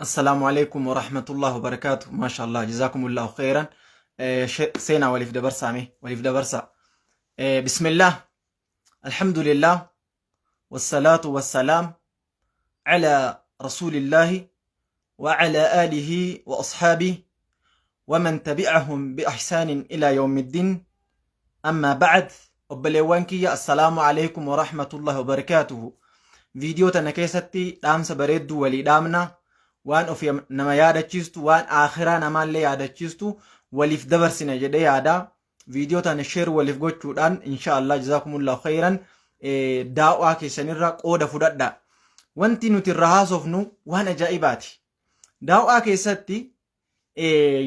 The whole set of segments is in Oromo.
السلام عليكم ورحمة الله وبركاته. ما شاء الله، جزاكم الله خيرا. سينا وليف دبرسا وليف دبرسا. بسم الله، الحمد لله، والصلاة والسلام على رسول الله وعلى آله وأصحابه ومن تبعهم بإحسان إلى يوم الدين. أما بعد، أبليوانكي السلام عليكم ورحمة الله وبركاته. فيديو تنكيستي دامس بريد ولي دامنا waan of nama yaadachiistu waan akhiraa namaallee yaadachiistu waliif dabarsina jedhee yaada. Viidiyoo tana sheer waliif gochuudhaan inshaallah jazakumullahu khairan daawaa keessanirra qooda fudhadha. Wanti nuti irra haasofnu waan ajaa'ibaati. Daawaa keessatti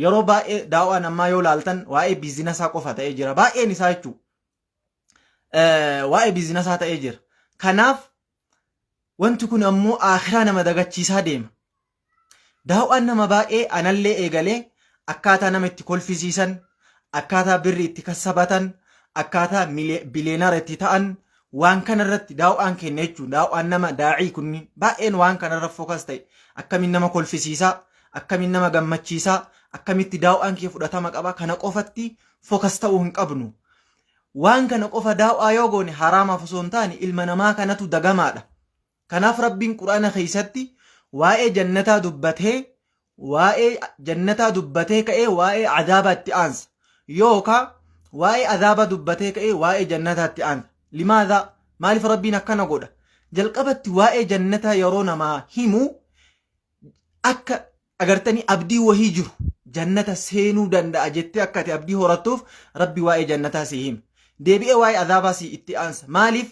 yeroo baay'ee daawaa namaa yoo laaltan waa'ee biizinasaa qofa ta'ee jira. Baay'een isaa jechuudha waa'ee biizinasaa ta'ee jira. Kanaaf wanti kun ammoo akhiraa nama dagachiisaa deema. Daawwan nama baay'ee anallee eegalee akkaataa nama itti kolfisiisan, akkaataa birri itti kassabatan, akkaataa bileenara itti ta'an waan kanarratti daawwan kenna jechuudha. Daawwan nama daa'ii kunniin baay'een waan kanarra fookas ta'e akkamiin nama kolfisiisaa, akkamiin nama gammachiisaa, akkamitti daawwan kee fudhatama qaba, kana qofatti fookas ta'uu hin qabnu. Waan kana qofa daawwaa yoo goone haraamaaf osoo hin taane ilma namaa kanatu dagamaadha. Kanaaf rabbiin quraana keessatti waa'ee jannataa dubbatee ka'ee waa'ee adaabatti aansa, yookaan waa'ee adaaba dubbatee ka'ee waa'ee jannataatti aansa. Limaadha? maaliif rabbiin akkana godha? Jalqabatti waa'ee jannataa yeroo namaa himu akka agartanii abdii wahii jiru jannata seenuu danda'a jettee akka ati abdii horattuuf rabbi waa'ee jannataa si hima. Deebi'ee waa'ee adaabaa si itti aansa. Maaliif?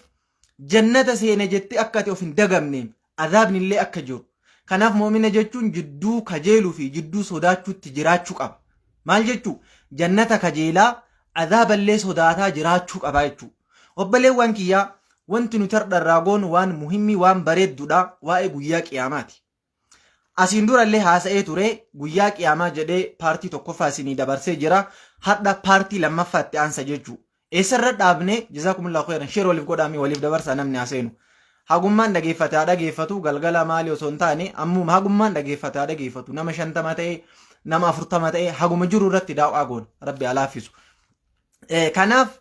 Jannata seene jettee akka ati of hin dagamneef adaabni illee akka jiru. Kanaaf mu'mina jechuun jidduu kajeeluu fi jidduu sodaachuutti jiraachuu qaba. Maal jechuu? Jannata kajeelaa adaaballee sodaataa jiraachuu qaba jechuu. Obboleewwan kiyyaa, wanti nuti har'a goonu waan muhimmii waan bareedduudha waa'ee guyyaa qiyaamaati. Asiin durallee haasa'ee ture guyyaa qiyaamaa jedhee paartii tokkoffaa isinii dabarsee jira. Har'a paartii lammaffaatti aansa jechuu. Eessarra dhaabnee jazaakumullahu khairan sheer waliif godhaamii waliif dabarsaa namni haaseenu. Hagummaan dhageeffataa dhageeffatu galgala maalii osoo hin taane ammuma hagummaan dhageeffataa dhageeffatu nama 50 ta'e nama 40 ta'e haguma jiru irratti daawwaa goon rabbi alaafisu. Kanaaf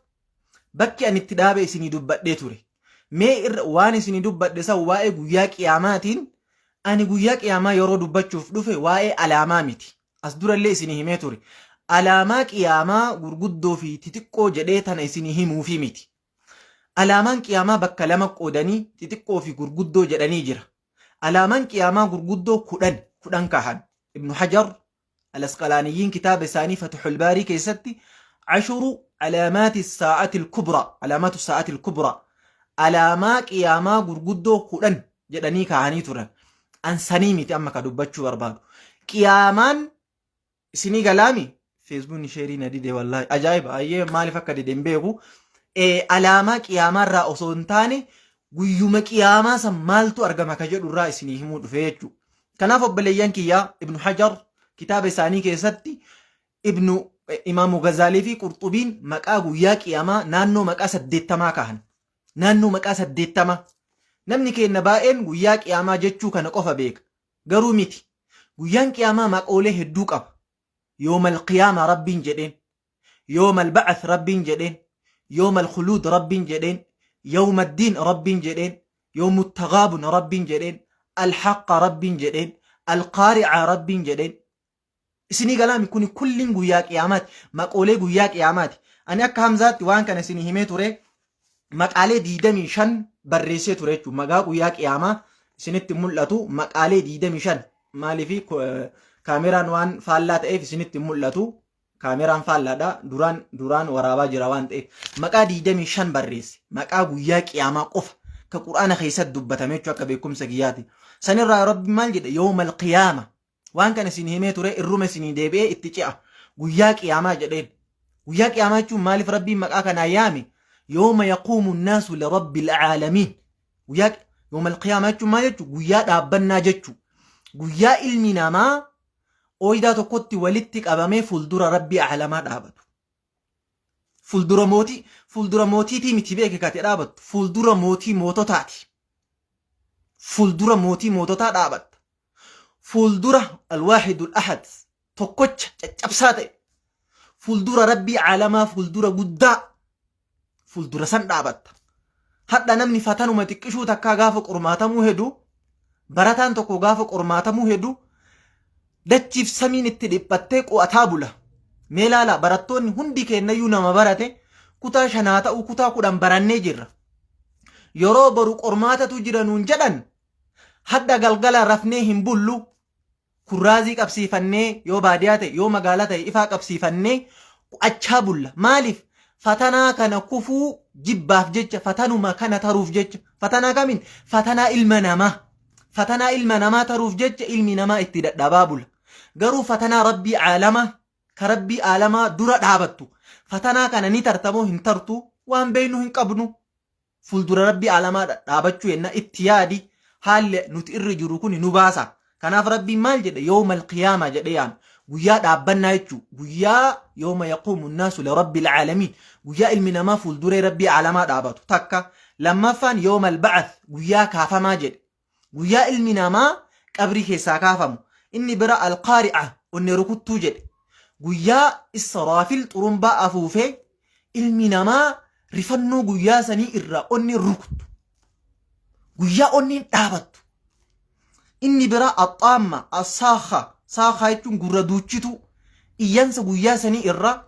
bakki ani itti dhaabe isinii dubbadhee ture. Mee waan isinii dubbadhe san waa'ee guyyaa qiyaamaatiin ani guyyaa qiyaamaa yeroo dubbachuuf dhufe waa'ee alaamaa miti. As durallee isinii himee ture. Alaamaa qiyaamaa gurguddoo fi xixiqqoo jedhee tana isinii himuufi miti. Alaamaan qiyaamaa bakka lama qoodanii xixiqqoo fi gurguddoo jedhanii jira. Alaamaan qiyaamaa gurguddoo kudhan kahan. Ibnu Hajar al-Asqalaaniyyiin kitaaba isaanii Fathul Baarii keessatti 10 alaamaati saa'atil kubra, alaamaatu saa'atil kubra, alaamaa qiyaamaa gurguddoo 10 jedhanii kahanii turan. Ansanii miti amma ka dubbachuu barbaadu. Qiyaamaan isinii galaami? Feesbuukni sheerii na dide wallahi ajaa'iba. Ayyee maaliif akka dide hin beeku. Alaamaa qiyaamarraa osoo hin taane guyyuma qiyaamaa san maaltu argama ka jedhu irraa isinii himuu dhufe jechuudha. Kanaaf obboleeyyan kiyyaa Ibnu Hajar kitaaba isaanii keessatti Imaamu Gazaalii fi Qurxubiin maqaa guyyaa qiyaamaa naannoo maqaa 80 kahan. Naannoo maqaa 80. Namni keenya baay'een guyyaa qiyaamaa jechuu kana qofa beeka. Garuu miti. Guyyaan qiyaamaa maqoolee hedduu qaba. Yoomal qiyaama rabbiin jedheen. Yoomal ba'ath rabbiin jedheen. يوم الخلود ربين جدين، يوم الدين ربين جدين، يوم التغابن ربين جدين، الحق ربين جدين، القارعة ربين جدين. سني كلام يكون كل جوياك قيامات مقولة جوياك قيامات. أنا كهمزات وان كان سني همي توري مقالة ديدا مشان بريسة توري مقا جوياك قيامة سنت ملتو مقالة ديدا مشان مالي في كاميرا وان فالات في سنت ملتو kaameraan faallaadha duraan waraabaa jira waan ta'eef maqaa 25 barreesse. Maqaa guyyaa qiyaamaa qofa ka quraana keessatti dubbatame jechuudha akka beekumsa kiyyaati. Sanirraa rabbi maal jedhe? Yoomal qiyaama. Waan kana isin himee ture irruma isin deebi'ee itti ce'a. Guyyaa qiyaamaa jedheen. Guyyaa qiyaamaa jechuun maaliif rabbiin maqaa kanaa yaame? Yooma yaquumu nnaasu lirabbil aalamiin. Yoomal qiyaama jechuun maal jechuudha? Guyyaa dhaabbannaa jechuudha. Guyyaa ilmi namaa ooyidaa tokkotti walitti qabamee fuuldura rabbii aclamaa dhaabatu. Fuuldura mootiitii miti beeke kate dhaabatu. Fuuldura mootii moototaati. Fuuldura mootii moototaa dhaabatta. فولدرة الواحد الأحد توكوتش تشابساتي فولدرة ربي عالما فولدرة قدا فولدرة سن دابت حتى نمني فتانو ما تكشو تكا غافق أرماتمو هدو براتان تكو غافق أرماتمو هدو دچيف سمين اتدبتك واتابولا ميلالا براتون هندي كينيو نما براتي كتا شناتا او كتا قدام براني جر يرو بروك أرماتا تجرنون جدن حتى غلغلا رفنيهم بلو كرازي قبسيفني يو بادياتي يو مقالاتي إفا قبسيفني أجابولا مالف فتنا كان كفو جباف جج فتنو ما كان تروف جج فتنا كمين فتنا المنما تروف جج المنما اتداد دابابولا قرو فتنا ربي عالما كربي عالما درا دابتو فتنا كان نترتمو هنترتو وان بينو هنقبنو فلدر ربي عالما دابتو ينا اتيادي حال نتئر جروكوني نباسا كناف ربي مال جد يوم القيامة جديان ويا دابنا يجو ويا يوم يقوم الناس لرب العالمين ويا المنما فلدر ربي عالما دابتو تكا لما فان يوم البعث ويا كافا ماجد ويا المنما قبري كيسا كافمو إني برا القارعة وني ركض توجد ويا السرافل طرنبا أفوفي المنما رفنو ويا سني إرا وني ركض ويا وني دابتو إني برا الطامة الصاخة صاخة يتون قردوشتو إيانسا ويا سني إرا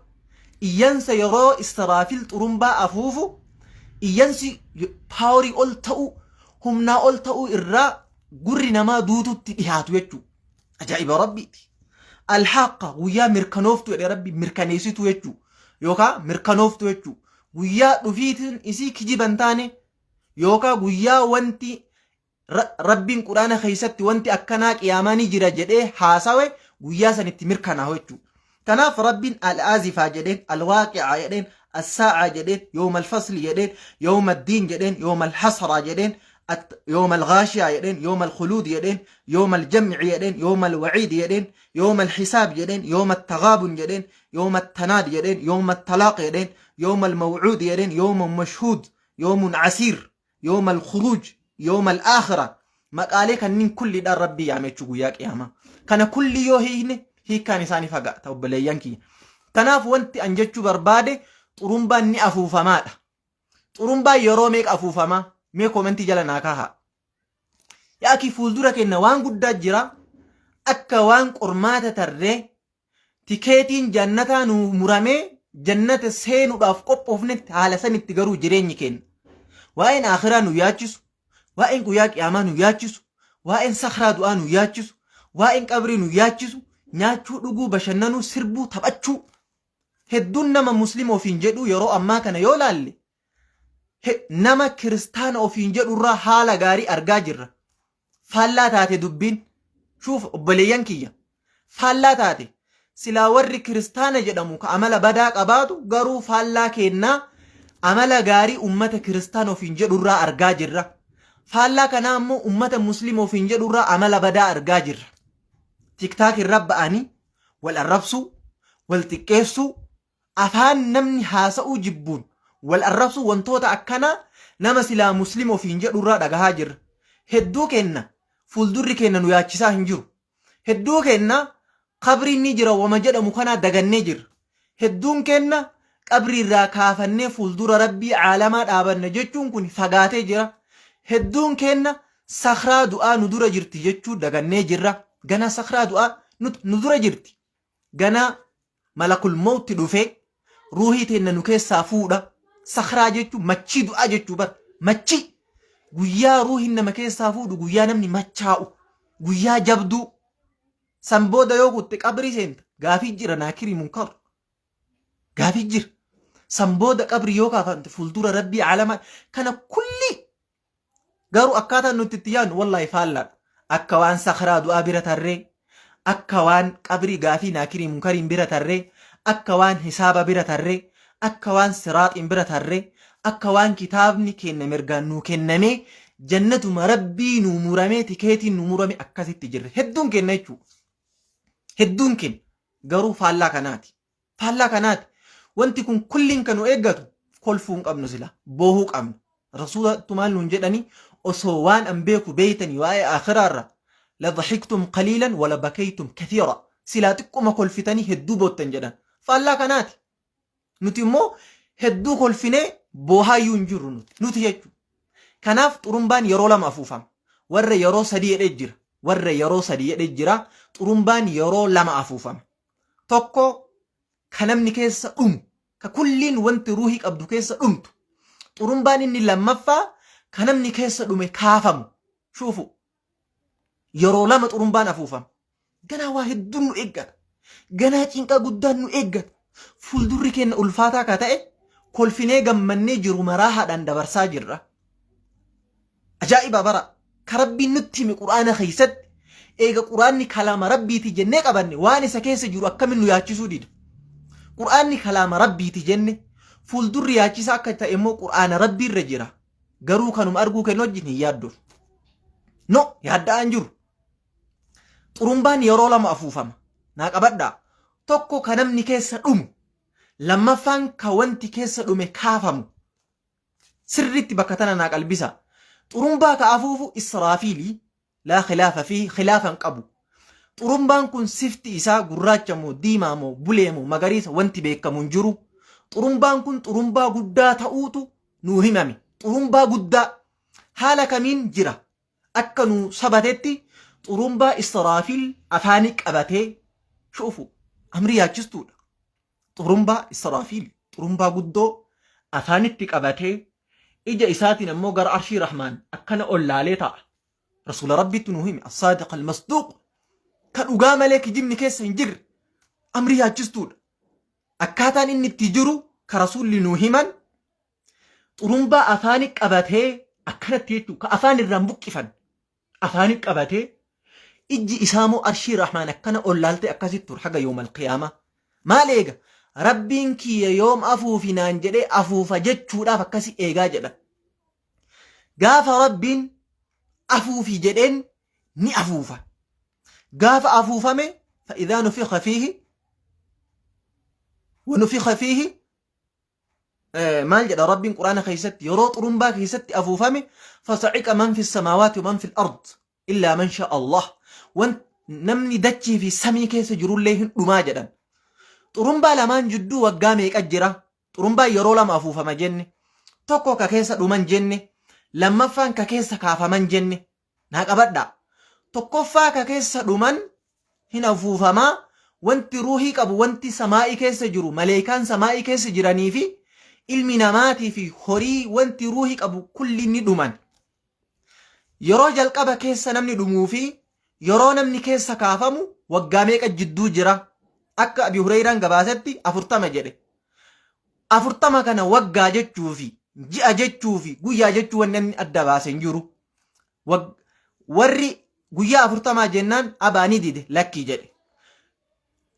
إيانسا يرو السرافل طرنبا أفوفو إيانسي باوري أولتاو همنا أولتاو إرا قري نما دوتو تتهاتو يتو أجائب ربي الحاقة ويا مركنوفتو يا ربي مركنيسيتو يتو يوكا مركنوفتو يتو ويا رفيتن إسي كجيبان تاني يوكا ويا وانتي ربين قرآن خيستي وانتي أكناك ياماني جرا جده حاساوي ويا سنتي مركناهو يتو تناف ربين الآزفة جدين الواقع جدين الساعة جدين يوم الفصل جدين يوم الدين جدين يوم الحسرة جدين يوم الغاشية يدين يوم الخلود يدين يوم الجمع يدين يوم الوعيد يدين يوم الحساب يدين يوم التغابن يدين يوم التناد يدين يوم الطلاق يدين يوم الموعود يدين يوم مشهود يوم عسير يوم الخروج يوم الآخرة ما قالك أن كل دار ربي يعمل شغوياك ياما كان كل يوهين هي كان ساني فقا توبليانكي تناف وانت أنجتشو بربادي طرمبا ني أفوفا مالا طرمبا يروميك أفوفا ما mee komentii jala naa kaahaa yaa ki fuuldura kenna waan guddaa jira akka waan qormaata tarree tikeetiin jannataa nu muramee jannata seenuudhaaf qophoofnetti haala sanitti garuu jireenyi kenna waa'een akhiraa nu yaachisu waa'een guyyaa qiyaamaa nu yaachisu waa'een sakraa du'aa nu yaachisu waa'een qabrii nu yaachisu nyaachuu dhuguu bashannanuu sirbuu taphachuu hedduun nama musliima ofiin jedhu yeroo ammaa kana yoo laalle nama kiristaana ofiin jedhurraa haala gaarii argaa jirra faallaa taate dubbiin shuuf obboleeyyan kiyya faallaa taate silaa warri kiristaana jedhamu ka amala badaa qabaatu garuu faallaa kennaa amala gaarii ummata kiristaana ofiin jedhurraa argaa jirra faallaa kanaa ammoo ummata musliima ofiin jedhurraa amala badaa argaa jirra tiktaak irra ba'anii wal arrabsuu wal xiqqeessuu afaan namni haasa'uu jibbuun wal arrabsu wantoota akkana nama silaa muslim ofiin jedhurraa dhagahaa jirra hedduu kenna fuuldurri kenna nu yaachisaa hin jiru hedduu kenna qabri ni jira wama jedhamu kana dagannee jirra hedduun kenna qabri irraa kaafannee fuuldura rabbii caalamaa dhaabanna jechuun kun fagaatee jira hedduun kenna sakraa du'aa nu dura jirti jechuu dagannee jirra gana sakraa du'aa nu dura jirti gana malakul mawti dhufee ruuhii teenna nu keessaa fuudha sakraa jechuun machii du'aa jechuu bar machii guyyaa ruuhin nama keessaa fuudhu guyyaa namni machaa'u guyyaa jabduu san booda yoo kutte qabrii seenta gaafii jira naakiri munkar gaafii jira san booda qabrii yoo kaafante fuuldura rabbii caalamaa kana kulli garuu akkaataan nuti itti yaadnu wallaahi faallaan akka waan sakraa du'aa bira tarree akka waan qabrii gaafii naakiri munkariin bira tarree akka waan hisaaba bira tarree akka waan siraaxiin bira tarree akka waan kitaabni kenna mirgaan nuu kennamee jannatuma rabbii nuu muramee tikeetiin nuu murame akkasitti jirre hedduun kenna jechuu hedduun kenna garuu faallaa kanaati wanti kun kulliin kan nu eeggatu kolfuu hin qabnu sila boohuu qabnu rasuulatu maal nuun jedhanii osoo waan an beeku beeytanii waa'ee akhiraarra لضحكتم قليلا ولبكيتم كثيرا سلاتكم كل فتني هدو بوتن جدا فالله كانت نتمو هدو كل فيني بوها ينجرون نتيجو كناف طرمبان يرو لما أفوفام ور يرو سدي الجر ور يرو سدي الجرا طرمبان يرو لما أفوفام توكو كنمني كيس ككلين وانت روحك أبدو كيس طرمبان إني لما فا كنمني كيس كافم شوفوا يرو لما طرمبان أفوفام جنا واحد دنو إجت جنا تينكا قدانو إجت فولدوري كن ألفاتا كتاء كل فيني جمّني جرو مراها دان دبرسا جرّا أجائب برا كربي نتي من قرآن خيست إيجا قرآن كلام ربي تجنّي قبني واني سكيس جرو أكمل نياتشسو ديد قرآن كلام ربي تجنّي فولدوري ياتشسا كتا إمو قرآن ربي الرجرة قرو كانوا أرجو كنوجني يادو نو يادا أنجر طرمبان يرو لما أفوفم ناك أبدا توكو كنمني كيس لما فان كوانتي كيس كافم سرتي بكتنا ناك البسا طرمبا كأفوفو إسرافيلي لا خلاف فيه خلافا قبو طرمبان كن سفتي إسا قراجمو ديمامو بوليمو مغاريس وانتي بيكا منجرو طرمبان كن طرمبا قدا تأوتو نوهمامي طرمبا قدا حالك من جرا أكنو سبتتي طرمبا إسرافيل أفانيك أباتي شوفوا أمري ياجستو طرمبا إسرافيل طرمبا قدو أفانيك أباتي إجا إساتي نمو قر عرشي رحمن أكنا أولا ليتا رسول ربي تنوهمي الصادق المصدوق كان أقام لك جمني كيس هنجر أمري ياجستو أكاتان إني تجرو كرسول لنوهمان طرمبا أفانيك أباتي أكنا تيتو كأفان الرمبوك كفان أفانيك أباتي إجي إسامو أرشي رحمن أكنا أولالتي أكاسيتور حقا يوم القيامة ما ليغا ربين كي يوم أفوفي نانجري أفوفا جتشورا فكاسي إيغا جدا غاف ربين أفوفي جدين ني أفوفا غاف أفوفا مي فإذا نفخ فيه ونفخ فيه مال جدا ربين قرآن خيست يرو طرمبا خيست أفوفا مي فصعق من في السماوات ومن في الأرض إلا من شاء الله وان نمني دتشي في سمي كيس جرول ليهن وما جدا طرمبا لمان جدو وقامي أجرا طرمبا يرو لما أفوفا ما جنة توكو ككيس دومان جنة لما فان ككيس كافا من جنة ناك أبدا توكو فا ككيس دومان هنا أفوفا ما وانت روحي كابو وانت سمائي كيس جرو ملائكان سمائي كيس جراني في علمي نماتي في خوري وانت روحي كابو كل ندومان يرو جلقبا كيس نمني دمو في يرو نمني كيس كافامو وقاميك الجدو جرا أكا أبي هريران قباستي أفرطما جري أفرطما كان وقا جتشوفي جئ جتشوفي قويا جتشو ونن الدباسن جرو وري قويا أفرطما جنان أبا نديده لكي جري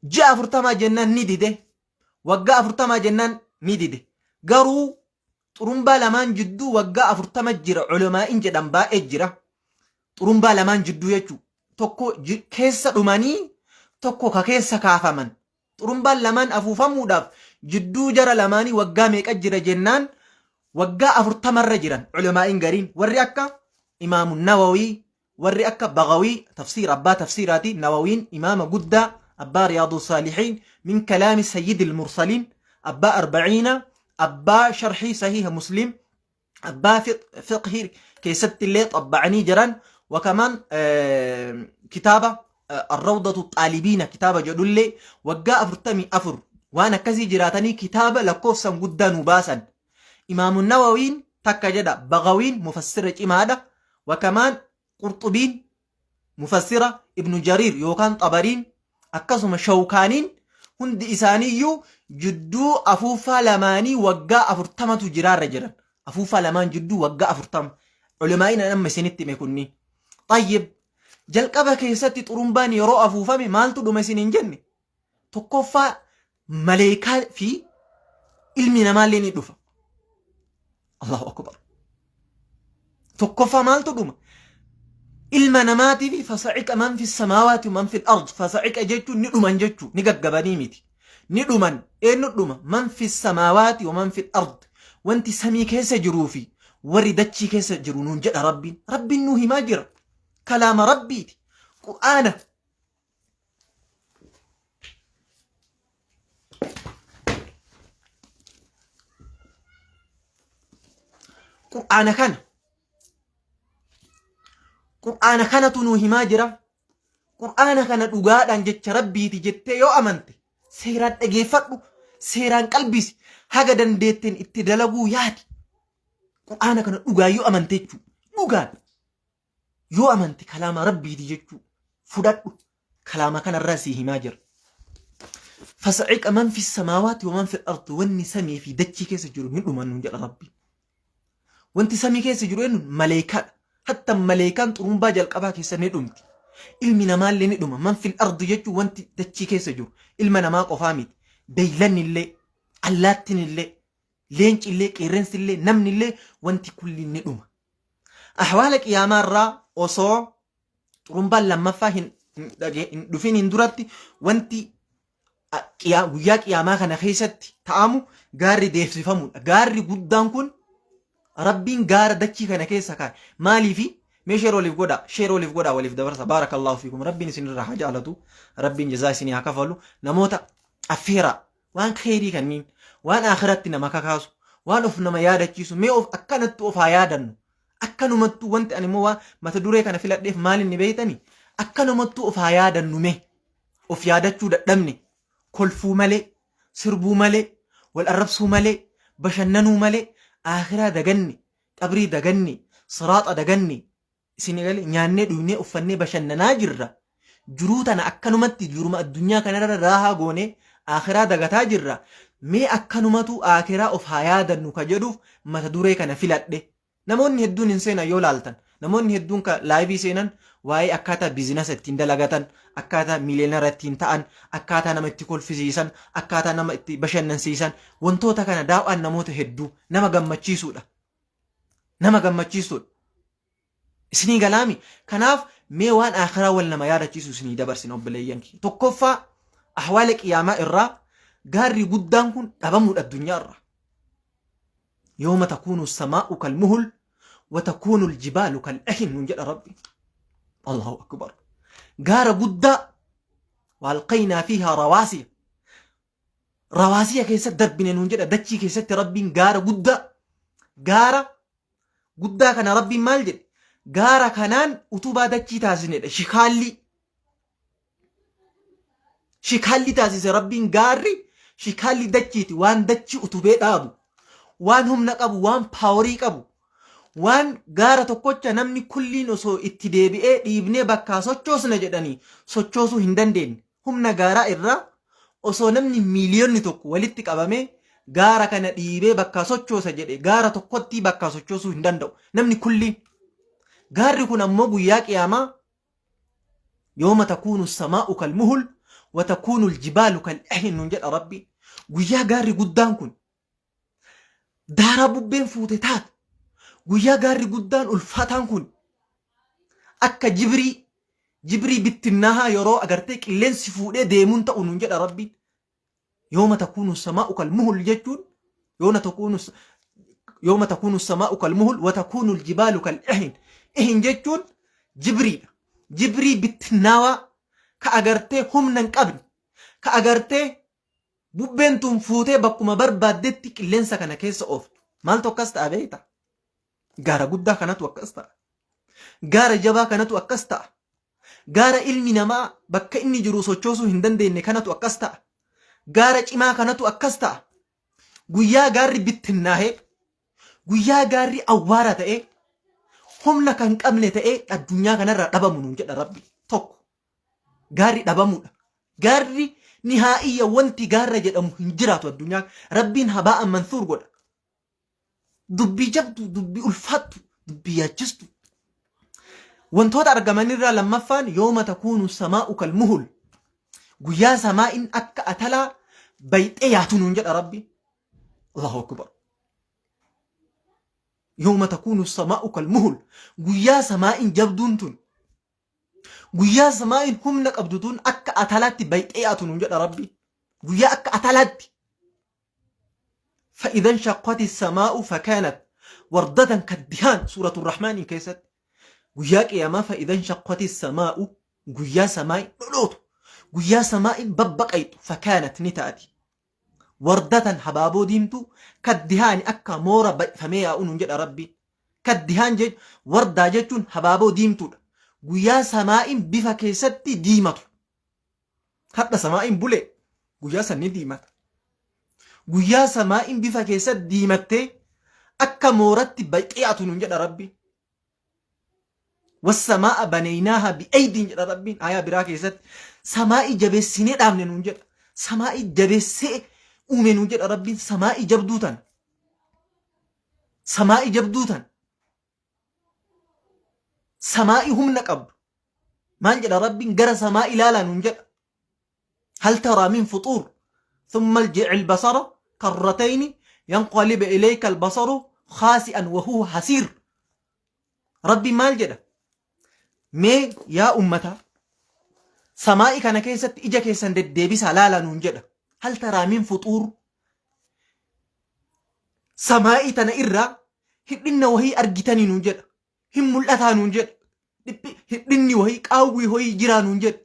جئ أفرطما جنان نديده وقا أفرطما جنان نديده قرو طرمبا لمان جدو وقا أفرطما جرى علماء جدن باء جرى طرمبا لمان جدو يجو توكو كيسا دماني توكو كيسا كافمن طرمبا لمان أفوفمو داف جدو جرى لماني وقا ميك أجرى جنان وقا أفرطما رجرا علماء قرين وري أكا إمام النووي وري أكا بغوي تفسير أبا تفسيراتي نووين إمام قدى أبا رياض الصالحين من كلام سيد المرسلين أبا 40 أبا شرحي صحيح مسلم أبا فقه كيست اللي طبعني جران وكمان كتابة الروضة الطالبين كتابة جدولي وقا أفرتمي أفر وانا كزي جراتني كتابة لكوفسا قدا نباسا إمام النووين تكا جدا بغوين مفسرة إمادة وكمان قرطبين مفسرة ابن جرير يوكان طبرين أكسم شوكانين هند إسانيو جدو أفوفا لماني وقا أفرتمة جرار رجلا أفوفا لمان جدو وقا أفرتم علمائنا نما سنت ميكوني طيب جلقبا كيستي طرمبان يرو أفوفامي مالتو دو مسنين جنة تقفى ملائكة في علمنا مالين دوفا الله أكبر تقفى مالتو دوما علمنا ماتي في فصعك من في السماوات ومن في الأرض فصعك جيتو ندومن جيتو نقاقباني ميتي ندومن ندوما من في السماوات ومن في الأرض وانت سمي كيس جروفي وردتشي كيس جرونون جد ربي نوهي ما جرى كلام ربي قرآن قرآن كان تنوه ماجرة قرآن كان دغاد ان جچ ربي تي جت يو امنت سيران دغيفدو سيران قلبي haga dandeetten itti dalaguu yaadi qur'aana kana dhugaa yoo amante jechuu dhugaan yoo amante kalaama rabbiiti jechuu fudhadhu kalaama kana irraa si himaa jira فصعق من في السماوات ومن في الأرض واني سمي في دتشي كيس جرو من أمان نجل ربي وانت سمي كيس جرو ملايكات حتى ملايكان ترمبا جل قبا كيس ندمت ilmi namaa illee ni dhuma man fil ardi jechuun wanti dachii keessa jiru ilma namaa qofaa miti beeylanni illee allaattiin illee leenci illee qeerransi illee namni illee wanti kulli ni dhuma ahwaala qiyaamaa irraa osoo xurumbaan lammaffaa hin dhufin hin duratti wanti guyyaa qiyaamaa kana keessatti ta'amu gaarri deefsifamudha gaarri guddaan kun rabbiin gaara dachii kana keessa kaa'e maaliifi مي شير وليف غودا وليف دبرسا بارك الله فيكم ربي نسين راح جالتو ربي جزاي سني هكفلو نموتا افيرا وان خيري كنين وان اخرتنا ما كاكاسو وان اوفنا ما يادچيسو مي اوف اكنت اوف يادن اكنو متو وانت اني مو ما تدوري كان في لدف مال ني بيتني اكنو متو اوف يادن مي اوف يادچو ددمني كلفو ملي سربو ملي والاربسو ملي بشننو ملي اخرا دغني قبري دغني صراط دغني سينغالي نياني دوني افني بشننا جرا جروتنا اكنمتي جرما الدنيا كان راها غوني اخرا دغتا جرا مي اكنمتو اخرا اوف هيادن كجدو متدوري كان فيلادي نمون هدون انسينا يولالتن نمون هدون ك لايفي سينن واي اكاتا بيزنس تين دلغتن اكاتا مليونير تين تان اكاتا نمتي كول فيزيسن اكاتا نمتي بشنن سيسن وانتوتا كان داو ان نموت هدو نما غمچيسو سني كلامي كناف ميوان آخرة ولا ما يارا تيسو سني دبر سنو بليانكي تقفى أحوالك ياما إرّا قاري قدامكم أبمود الدنيا إرّا يوم تكون السماء كالمهل وتكون الجبال كالأهن من جل ربي الله أكبر قار قدا والقينا فيها رواسي كيست دربنا ننجل دتشي كيست ربي قار قدا كان ربي مالجل غارا كانان utubaa dachii taasisnedha shikaalli taasise rabbiin gaarri shikaalli dachiiti waan dachi utubee dhaabu waan humna qabu waan paaworii qabu waan gaara tokkocha namni kulliin osoo itti deebi'ee dhiibnee bakka sochoosna jedhanii sochoosuu hin dandeenye humna gaaraa irraa osoo namni miiliyoonni tokko walitti qabamee gaara kana dhiibee bakka sochoosa jedhe gaara tokkotti bakka sochoosuu hin danda'u namni kulliin غاري كون أمو يا قياما يوم تكون السماء كالمهل وتكون الجبال كالأهن نجد ربي ويا غاري قدام كون داربو بين فوتتات ويا غاري قدام الفاتان كون أكا جبري بتناها يرو أغرتك اللين سفوده ديمون تأون نجد ربي يوم تكون السماء كالمهل جتون يوم تكون السماء كالمهل وتكون الجبال كالأهن إهن جتون جبري بتناوا كأغرتي هم ننقبن كأغرتي ببنتم فوتي بكما بربادتك اللين سكنا كيس أوفت مال توكست أبيتا غارة قدا كانت وكستا غارة جبا كانت وكستا غارة علمي نما بكا إني جروسو چوسو هندن ديني كانت وكستا غارة إما كانت وكستا غويا غاري بتناهي غويا غاري أوارة تأي هم كان قبل تأي الدنيا كان ربا منون جد ربي توك غاري ربا مودا غاري نهائية وانتي غارة جد هنجرات الدنيا ربين هباء منثور قد دبي جبتو دبي ألفاتو دبي يجستو وانتو ترقماني را لما فان يوم تكون السماء كالمهل قيا سماء أكا أتلا بيت إياتو ننجد ربي الله أكبر يوم تكون السماء كالمهل قيا سماء جبدونتون قيا سماء هم لك أبدودون أكا أتلات بيت إياتو ننجد ربي قيا أكا أتلات فإذا انشقت السماء فكانت وردة كالدهان سورة الرحمن كيست قياك يا ما فإذا انشقت السماء guyyaa samaa'i dhodhootu guyyaa samaa'in babbaqaytu fakkaanat ni taati wardatan habaaboo diimtuu kaddihaani akka moora baqfamee yaa'uun jedha rabbiin kaddihaan wardaa jechuun habaaboo diimtuudha guyyaa samaa'in bifa keessatti diimatu hadda samaa'in bulee guyyaa sanni diimata guyyaa samaa'in bifa keessatti diimattee akka mooratti baqiyatu nun jedha rabbiin والسماء بنيناها بأيدي جد ربين آية براكي ست سماء جبسيني دامن نون جد سماء جبسي أومن نون جد ربين سماء جبدوتن سماء جبدوتن سماء هم نقب ما جد ربين جرى سماء لالا نون جد هل ترى من فطور ثم الجع البصر كرتين ينقلب إليك البصر خاسئا وهو حسير ربي مال جد مي يا أمتا سمائي كان كيست إجا كيسن ديبس هلالا ننجد هل ترى من فطور سمائي تنا إرى هدنا وهي أرجتني ننجد هم الأثا ننجد هدني وهي قاوي وهي جرا ننجد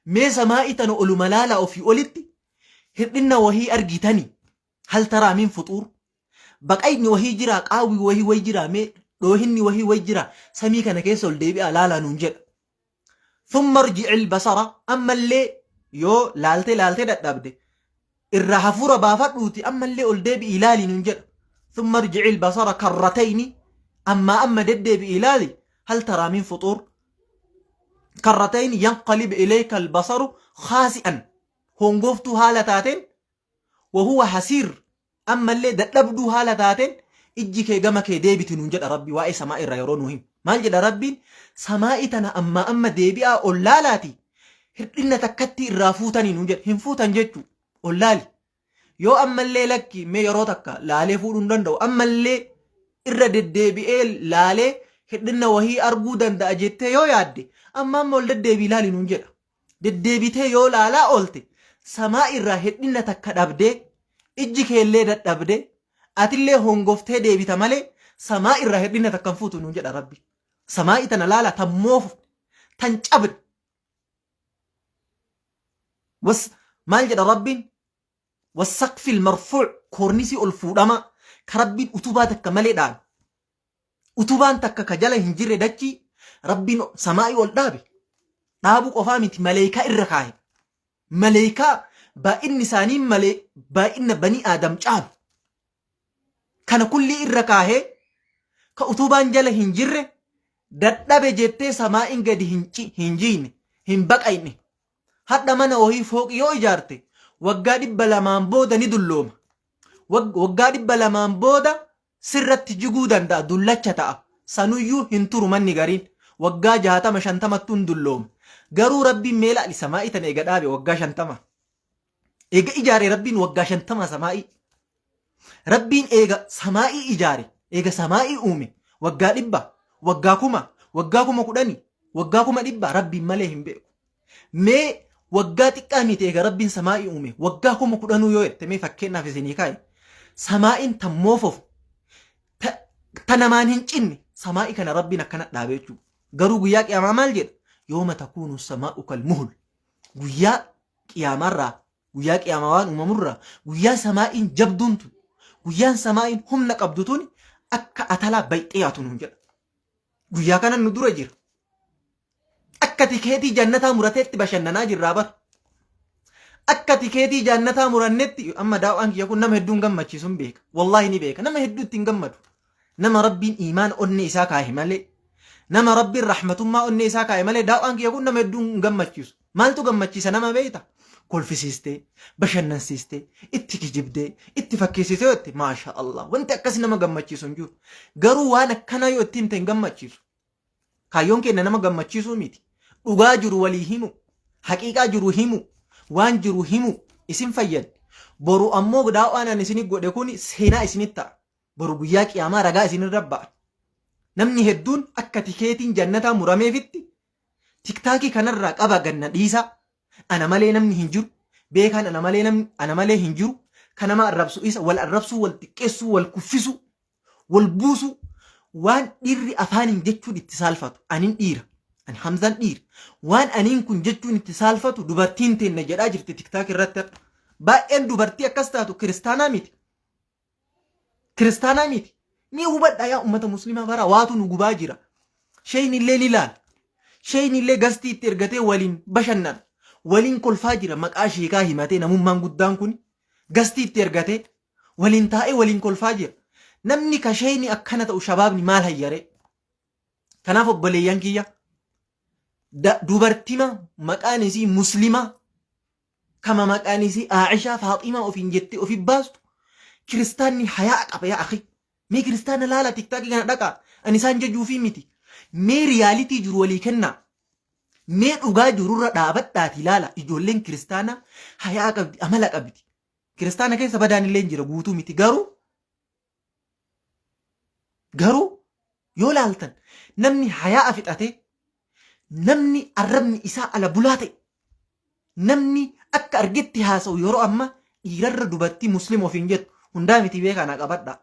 مي سمائي تنا أولو ملالا أو في أولدي هدنا وهي أرجتني هل ترى من فطور بقيتني وهي جرا قاوي وهي جرا مي روهني وهي وجرا سمي كان كيسول ديبي لالا ننجد ثم ارجع البصر أما اللي يو لالتي دابدي الرهفور بافتوتي أما اللي قل ديبي إلالي ننجد ثم ارجع البصر كرتين أما ديبي إلالي هل ترى من فطور كرتين ينقلب إليك البصر خاسئا هنقفتو هالتاتين وهو حسير أما اللي دابدو هالتاتين إجي كي جما كي ديبتي ننجد ربي واي سماء الريرون وهم مال جد ربي سماء تنا أما ديبئة أولالاتي هرقلنا تكتي الرافوتاني ننجد هنفوتان جدتو أولالي يو أما اللي لكي مي يروتك لالي فورون دندو أما اللي إرد الديبئة لالي هرقلنا وهي أرقودان دا أجدتي يو يادي أما أولد الديبي لالي ننجد الديبتي يو لالا أولتي سماء الرهرقلنا تكتابدي إجي كي اللي دابدي أتلي هونغوفتي ديبيتا مالي سماء الرهدين تكنفوتو ننجد ربي سماء تنلالا تموف تنجبد مال جد ربي والسقف المرفوع كورنيسي الفودما كربي أتوباتك مالي دان أتوبان تك كجالة هنجر دكي ربي سماء والدابي دابو قفامت ملايكا الركاهي ملايكا بائن نسانين بائن بني آدم جاب كان كل إركاه كأتوبان جل هنجر دتنا بجتة سماء قد هنجين هنبقيني حتى من وهي فوق يو إجارتي وقاد بلمان بودا ندلوم وقاد بلمان بودا سرت جودا دا دلتشتا سنويو هنتر من نغارين وقا جهاتا مشانتما تندلوم قرو ربي ميلا لسمائي تنقاد آبي وقا شانتما إيقا إجاري ربي وقا شانتما سمائي ربين إيجا سمائي إجاري إيجا سمائي أومي وقا دبا وقاكما كداني وقاكما دبا ربي ماليهم بيكو مي وقا تكامي إيجا ربين سمائي أومي وقاكما كدانو يويت تمي فكينا في سنيكاي سمائي تموفف تنمان هنجيني سمائي كان ربنا كانت دابيتو قرو قياك يا مامال جد يوم تكون السماء كالمهل قياك يا مرة قياك يا موان وممرة قيا سمائي جبدونتو guyyaan samaa'iin humna qabdutuun akka atalaa bayxiyaatu nuun jedha guyyaa kana nu dura jira akka tikeetii jannataa murateetti bashannanaa jirraa bar akka tikeetii jannataa murannetti amma daawaan kiyya kun nama hedduun gammachiisuun beeka wallaahi ni beeka nama hedduu ittiin gammadu nama rabbiin iimaan onnee isaa kaahe malee nama rabbiin rahmatummaa onnee isaa kaahe malee daawaan kiyya kun nama hedduun gammachiisu maaltu gammachiisa nama beeyta kolfisiiste bashannansiiste itti kijibde itti fakkeessite yotti maasha Allah wanti akkas nama gammachiisu jiru garuu waan akkana yoo ittiin ta'in gammachiisu kaayyoon keenya nama gammachiisuu miti dhugaa jiru walii himu haqiiqaa jiru himu waan jiru himu isin fayyad boru ammoo daawaan an isin godhe kun seenaa isinit ta'a boru guyyaa qiyaamaa ragaa isin rabba'a namni hedduun akka tikeetiin jannataa murameefitti tiktaakii kanarraa qaba ganna dhiisa أنا مالي نمني هنجر بيكان أنا مالي هنجر كان ما الربسو إيسا والربسو والتكسو والكفسو والبوسو وان إيري أفاني جتشو الاتصال فاتو أنين إيرا Ani Hamzaan dhiira. Waan aniin kun jechuun itti saalfatu dubartiin teenna jedhaa jirti tiktaak irratti. Baay'een dubartii akkas taatu kiristaanaa miti. Kiristaanaa miti. Ni hubadhaa yaa ummata muslimaa bara waatu nu gubaa jira. Sheen illee ni ilaala. Sheen illee gastii itti ergatee waliin bashannana. Waliin kolfaa jira maqaa sheekaa himatee namummaan guddaan kun gastii itti ergatee waliin taa'ee waliin kolfaa jira. Namni ka sheeni akkana ta'u shabaabni maal hayyaree? Kanaaf obboleeyyan kiyya dubartima maqaan isii muslima kama maqaan isii Aishaa Faaximaa ofiin jettee ofi baastu kiristaanni hayaa qaba yaa akhi. Mee kiristaana laala tiktaakii kana dhaqaa ani isaan jejuufii miti. Mee riyaalitii jiru walii kennaa. Mee dhugaa jirurra dhaabadhaati laala ijoolleen kiristaana hayaa qabdi amala qabdi. Kiristaana keessa badaan illee jira guutuu miti garuu yoo laaltan namni hayaa fixate namni arrabni isaa ala bulaa ta'e namni akka argetti haasa'u yeroo amma dhiirarra dubartii muslim ofiin jettu hundaa miti beekaa qabadhaa.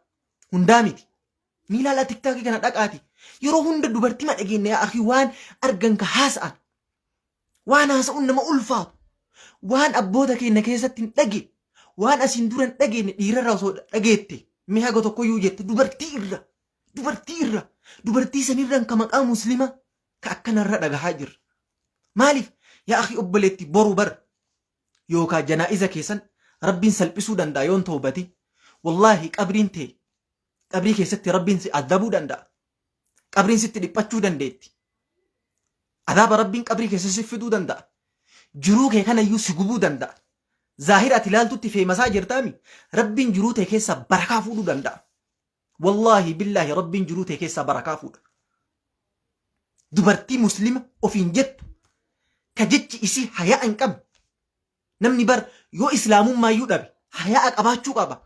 Hundaa miti. Ni laala tiktaakii kana dhaqaati. Yeroo hunda dubartii ma dhageenya yaa akhi waan argan ka haasa'an. Waan haasa'uun nama ulfaatu. Waan abboota keenya keessatti hin dhageenye. Waan asiin dura hin dhageenye dhiirarra osoo dhageette. Mee haga tokkoyyuu jette dubartii irra. Dubartii sanirraan ka maqaa muslima ka akkanarra dhagahaa jirra. Maaliif yaa akhi obboleetti boru bar yookaan janaa'iza keessan rabbiin salphisuu danda'a yoon toobati. Wallaahi qabriin ta'e qabrii keessatti rabbiin si adabuu danda'a. Qabriin sitti dhiphachuu dandeetti. Adaaba rabbiin qabrii keessa si fiduu danda'a. Jiruu kee kanayyuu si gubuu danda'a. Zaahira ati ilaaltutti feemasaa jirtaami rabbiin jiruu ta'e keessa barakaa fuudhuu danda'a. Wallaahi billaahi rabbiin jiruu ta'e keessa barakaa fuudha. Dubartii muslima ofiin jettu ka jechi isii hayaa hin qabne. Namni bar yoo islaamummaayuu dhabe hayaa qabaachuu qaba.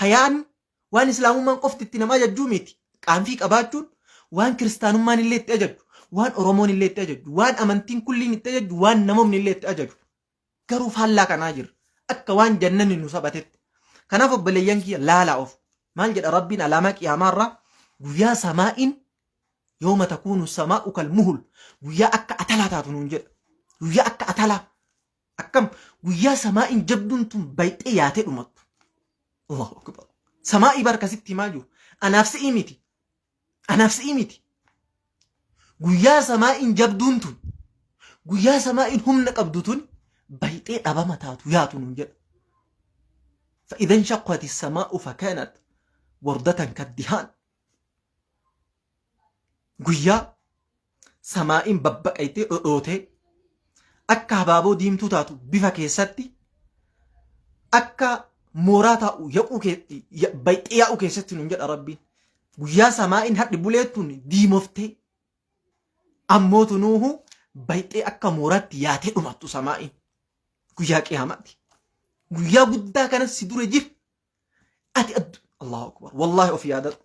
Hayaan waan islaamummaan qofti itti nama ajajjuu miti. Qaanfii qabaachuun waan kiristaanummaan illee itti ajajju, waan oromoon illee itti ajajju, waan amantiin kulliin itti ajajju, waan namoonni illee itti ajaju. Garuu faallaa kanaa jira. Akka waan jannanni nu sabatetti. Kanaaf obboleeyyan kiyya laalaa of. Maal jedha rabbiin alaamaa qiyaamaarraa guyyaa samaa'iin yooma takuunu samaa'u kalmuhul guyyaa akka atalaa taatu nuun jedha. Guyyaa akka atalaa. Akkam guyyaa samaa'iin jabduun tun bayxee yaatee dhumattu. Allahu akbar. Samaa'ii barkasitti himaa jiru. Anaaf si'ii miti. Guyyaa samaa'iin jabduun tun guyyaa samaa'iin humna qabdu tun bayxee dhabama taatu yaatu nuun jedha. فإذا انشقت السماء فكانت وردة كالدهان guyyaa samaa'iin babbaqaytee dhodhootee akka habaaboo diimtuu taatu bifa keessatti akka mooraa taa'u bayxee yaa'u keessatti nuun jedha rabbiin. Guyyaa samaa'iin hadhi buleettuun diimoftee ammootu nuuhu bayxee akka mooraatti yaatee dhumattu samaa'iin guyyaa qiyaamaati. Guyyaa guddaa kanas si dura jir ati Allahu akbar wallahi of yaadadhu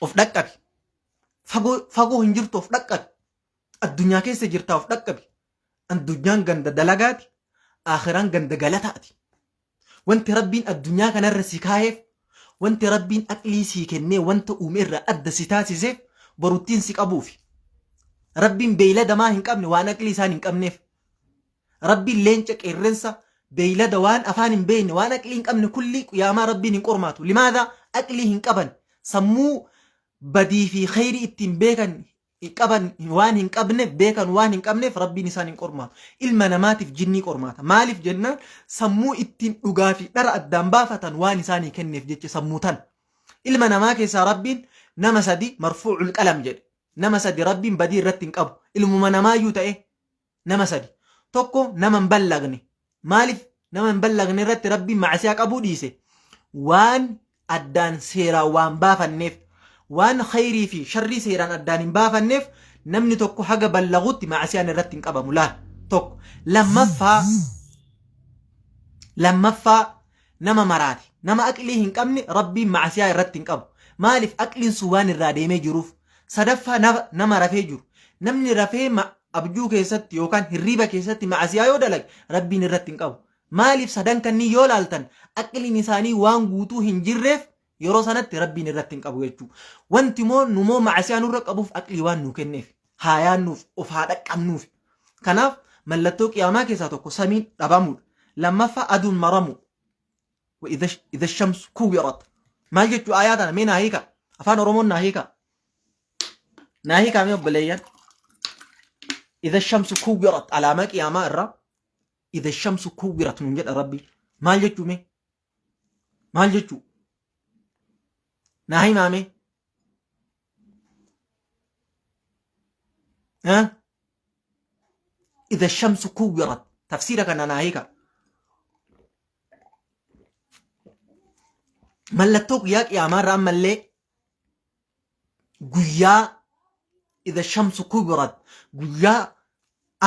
of dhaqqabi. Fagoo hin jirtu of dhaqqabi. Addunyaa keessa jirtaa of dhaqqabi. Addunyaan ganda dalagaati. Aakhiraan ganda galataati. Wanti rabbiin addunyaa kanarra si kaayeef wanti rabbiin aqlii sii kennee wanta uume irraa adda si taasiseef boruttiin si qabuufi. Rabbiin beeylada maa hin qabne waan aqlii isaan hin qabneef. Rabbiin leenca qeerrensa beeylada waan afaan hin beekne waan aqlii hin qabne kulli qiyaamaa rabbiin hin qormaatu. Limaadha aqlii hin qaban sammuu badii fi khayrii ittiin beekan qaban waan hin qabneef beekan waan hin qabneef rabbiin isaan hin qormaatu. Ilma namaatiif jinnii qormaata. Maaliif jennaan sammuu ittiin dhugaa fi dhara addaan baafatan waan isaanii kenneef jecha sammuu tan. Ilma namaa keessaa rabbiin nama sadi marfuucul qalam jedhe. Nama sadi rabbiin badii irratti hin qabu. Ilmuma namaayyuu ta'e nama sadi. Tokko nama hin ballagne. Maaliif nama hin ballagne irratti rabbiin macasiyaa qabuu dhiise? Waan addaan seeraan waan baafanneef. Waan khayrii fi sharrii seeraan addaan hin baafanneef namni tokko haga ballagutti macasiyaan irratti hin qabamu laal tokko. Lammaffaa nama maraati. Nama aqlii hin qabne rabbiin macasiyaa irratti hin qabu. Maaliif aqliin sun waan irraa deemee jiruuf. Sadaffaa nama rafee jiru. Namni rafee abjuu keessatti yookaan hirriba keessatti macasiyaa yoo dalage rabbiin irratti hin qabu. Maaliif sadan kannii yoo laaltan aqliin isaanii waan guutuu hin jirreef yeroo sanatti rabbiin irratti hin qabu jechuudha. Wanti moo numoo macasiyaa nurra qabuuf aqlii waan nu kenneef. haayaannuuf of haa dhaqqabnuuf. Kanaaf mallattoo qiyaamaa keessaa tokko samiin dhabamuudha. Lammaffaa aduun maramu. وإذا الشمس كورت ما جت آياتنا مين ناهيكا أفان أرومون ناهيكا مين بليان إذا الشمس كورت على ماك يا مارة إذا الشمس كورت من جد ربي ما جت مين ما جت ناهي مامي ها إذا الشمس كورت تفسيرك أنا ناهيكا mallattoo guyyaa qiyaamaarraa ammallee guyyaa idha shamsu kubirat guyyaa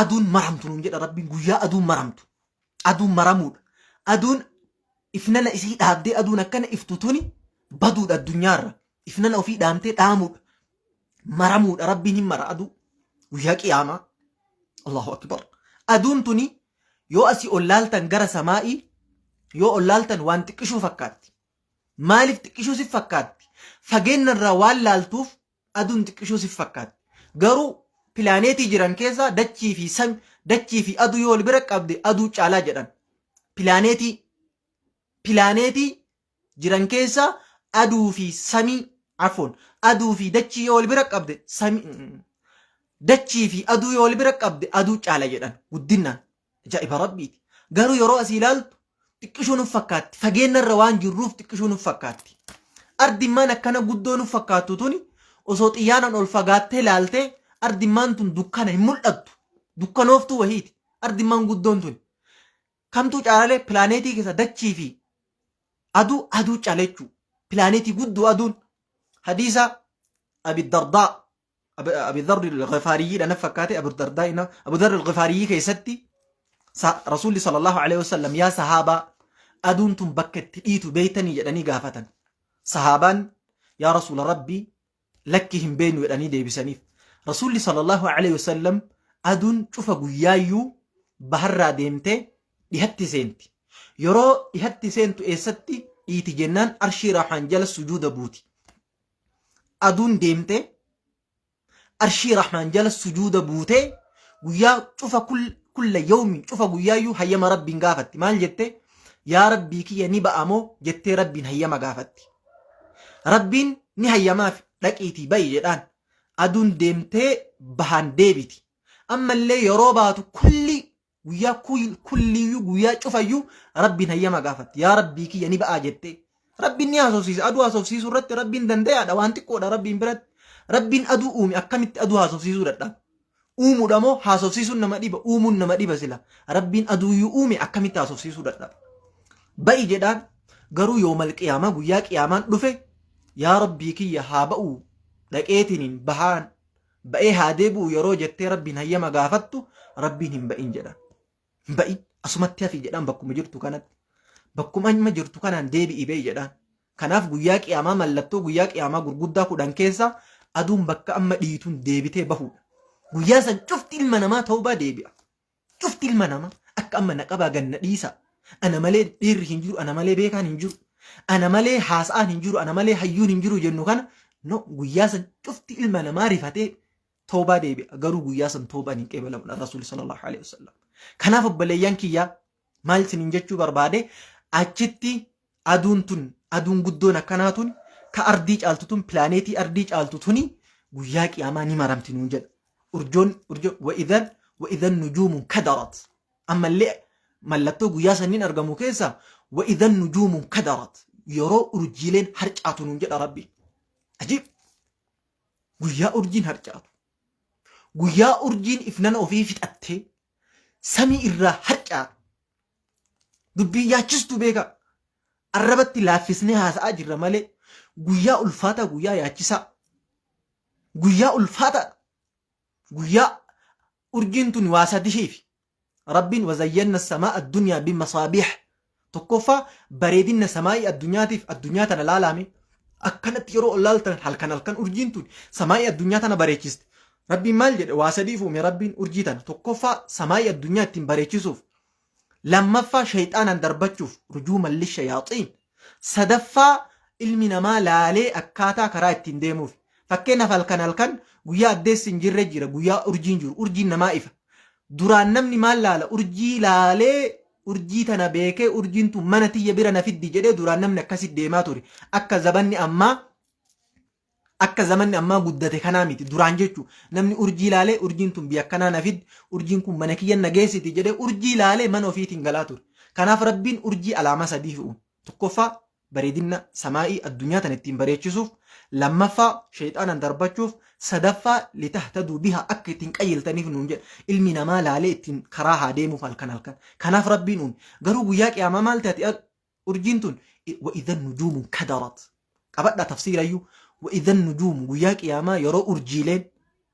aduun maramtu nuun jedha rabbiin guyyaa aduun maramtu aduun maramuudha aduun ifnana isii dhaabdee aduun akkana iftutuni baduudha addunyaarra ifnana ofii dhaamtee dhaamuudha maramuudha rabbiin hin mara aduu guyyaa qiyaamaa Allahu akbar aduun tuni yoo asii ol laaltan gara samaa'ii yoo ol laaltan waan xiqqishuu fakkaatti maaliif xiqqishuu si fakkaatti fageenyarraa waan laaltuuf aduun xiqqishuu si fakkaatti garuu pilaaneetii jiran keessa dachii fi aduu yoo wal bira qabde aduu caalaa jedhan pilaaneetii jiran keessa aduu fi samii afoon aduu fi dachii yoo wal bira qabde dachii fi aduu yoo wal bira qabde aduu caala jedhan guddinaan ajaa'iba rabbiiti garuu yeroo asii ilaaltu xiqqishuu nuuf fakkaatti fageenyarra waan jirruuf xiqqishuu nuuf fakkaatti ardimmaan akkana guddoo nuuf fakkaattu tuni osoo xiyyaanaan ol fagaattee laaltee ardimmaan tun dukkana hin mul'attu dukkanooftuu wahiiti ardimmaan guddoon tuni kamtuu caalalee pilaaneetii keessa dachii fi aduu caaleechuu pilaaneetii guddoo aduun hadiisa abiddardaa abiddarri al-ghifaariyyiidha na fakkaate abiddarri al-ghifaariyyii keessatti رسول صلى الله عليه وسلم يا صحابة أدونتم بكت تئيتوا بيتني جدني قافتن صحابان يا رسول ربي لكهم بين ودني دي بسنيف رسول صلى الله عليه وسلم أدون شوف قيايو بحر ديمتي يهتي سنتي يرو يهتي سنتو إيستي إيتي جنان أرشي راحان جل السجود بوتي أدون ديمتي أرشي راحان جل السجود بوتي ويا شوف كل يوم شوف قيايو هيما ربي قافتي مال جتي يا ربي كي نبا أمو جتي ربي هيما قافتي ربي نهيما في لكيتي بي جدان أدون ديمتي بهان ديبتي أما اللي يروباتو كل ويا شوف يو ربي هيما قافتي يا ربي كي نبا جتي ربي نياسو سيس أدو هاسو سيسو رت ربي دندي أدا وانتي كودا ربي برد ربي أدو أومي أكمت أدو هاسو سيسو رت uumu dhamo haasofsiisuun nama dhiba uumuun nama dhiba sila rabbiin aduuyyuu uume akkamitti haasofsiisuu dadhaba ba'i jedhaan garuu yoomal qiyaamaa guyyaa qiyaamaan dhufe yaa rabbii kiyya haa ba'u dhaqeetiniin bahaan ba'ee haa deebi'u yeroo jettee rabbiin hayyama gaafattu rabbiin hin ba'in jedhan hin ba'in asumatti hafi jedhaan bakkuma jirtu kanatti bakkuma amma jirtu kanaan deebi'i ba'i jedhaan kanaaf guyyaa qiyaamaa mallattoo guyyaa qiyaamaa gurguddaa 10 keessa aduun bakka amma dhiituun deebitee bahuudha guyyaa san cufti ilma namaa ta'uu deebi'a cufti ilma namaa akka amma naqabaa ganna dhiisa ana malee dhiirri hin jiru ana malee beekaan hin jiru ana malee haasa'aan hin jiru ana malee hayyuun hin jiru jennu kana no guyyaa san cufti ilma namaa rifatee ta'uu deebi'a garuu guyyaa san ta'uun hin qeebalamu rasuulli sallallahu alaihi wasallam kanaaf obboleeyyan kiyyaa maal sinin jechuu barbaade achitti aduun guddoon akkanaa tun ka ardii caaltu tun pilaaneetii ardii caaltu tuni guyyaa qiyaamaa ni maramti nuun jedha urjoon وإذا النجوم كدرت أما اللي ملتو قياسا نين أرقمو كيسا وإذا النجوم كدرت يرو أرجيلين هرجعتو ننجد ربي عجيب قيا أرجين هرجعتو قيا أرجين إفنان أوفي فتأتي سمي إرا هرجعت دبي ياچستو بيكا الربط لافسنها سأجر مالي قيا ألفاتا قيا ياچسا قيا ألفاتا قيا أرجنتني واسدشيف رب وزينا السماء الدنيا بمصابيح تكفى بريدنا سماء الدنيا تنا لا لامي أكنت يرو اللالتن هل كان أرجنتني سماء الدنيا تنا بريتشست ربي مالجد واسديفو من رب أرجيتن تكفى سماء الدنيا تن بريتشسوف لما فا شيطانا دربتشوف رجوما للشياطين صدفا المنا ما لالي أكاتا كرايت تنديموف فكينا فالكن guyyaa addeessi hin jirre jira, guyyaa urjiin jiru, urjiin namaa ifa. Duraan namni maal laala? Urjii laalee urjii tana beekee urjiin tun mana tiyya bira na fiddi jedhee duraan namni akkasitti deemaa ture. Akka zamanni ammaa guddate kanaa miti. Duraan jechuun namni urjii laalee urjiin tun biyya akkanaa na fiddi, urjiin kun mana kiyya na geessiti jedhee urjii laalee mana ofiitiin galaa ture. Kanaaf rabbiin urjii alaamaa sadii uume. Tokkoffaa bareedina samaa'ii addunyaa tana ittiin bareechisuuf, lammaffaa shayxaanan darbachuuf, sadaffaa litahtaduu biha akka ittiin qayyiltaniif nuun jedha. Ilmi namaa laalee ittiin karaa haa deemuuf halkan. Kanaaf rabbiin uume. Garuu guyyaa qiyaamaa maal taati urjiin tun? Wa idhan nujuumun kadarat. Qabadhaa tafsiirayyuu. Wa idhan nujuumu guyyaa qiyaamaa yeroo urjiileen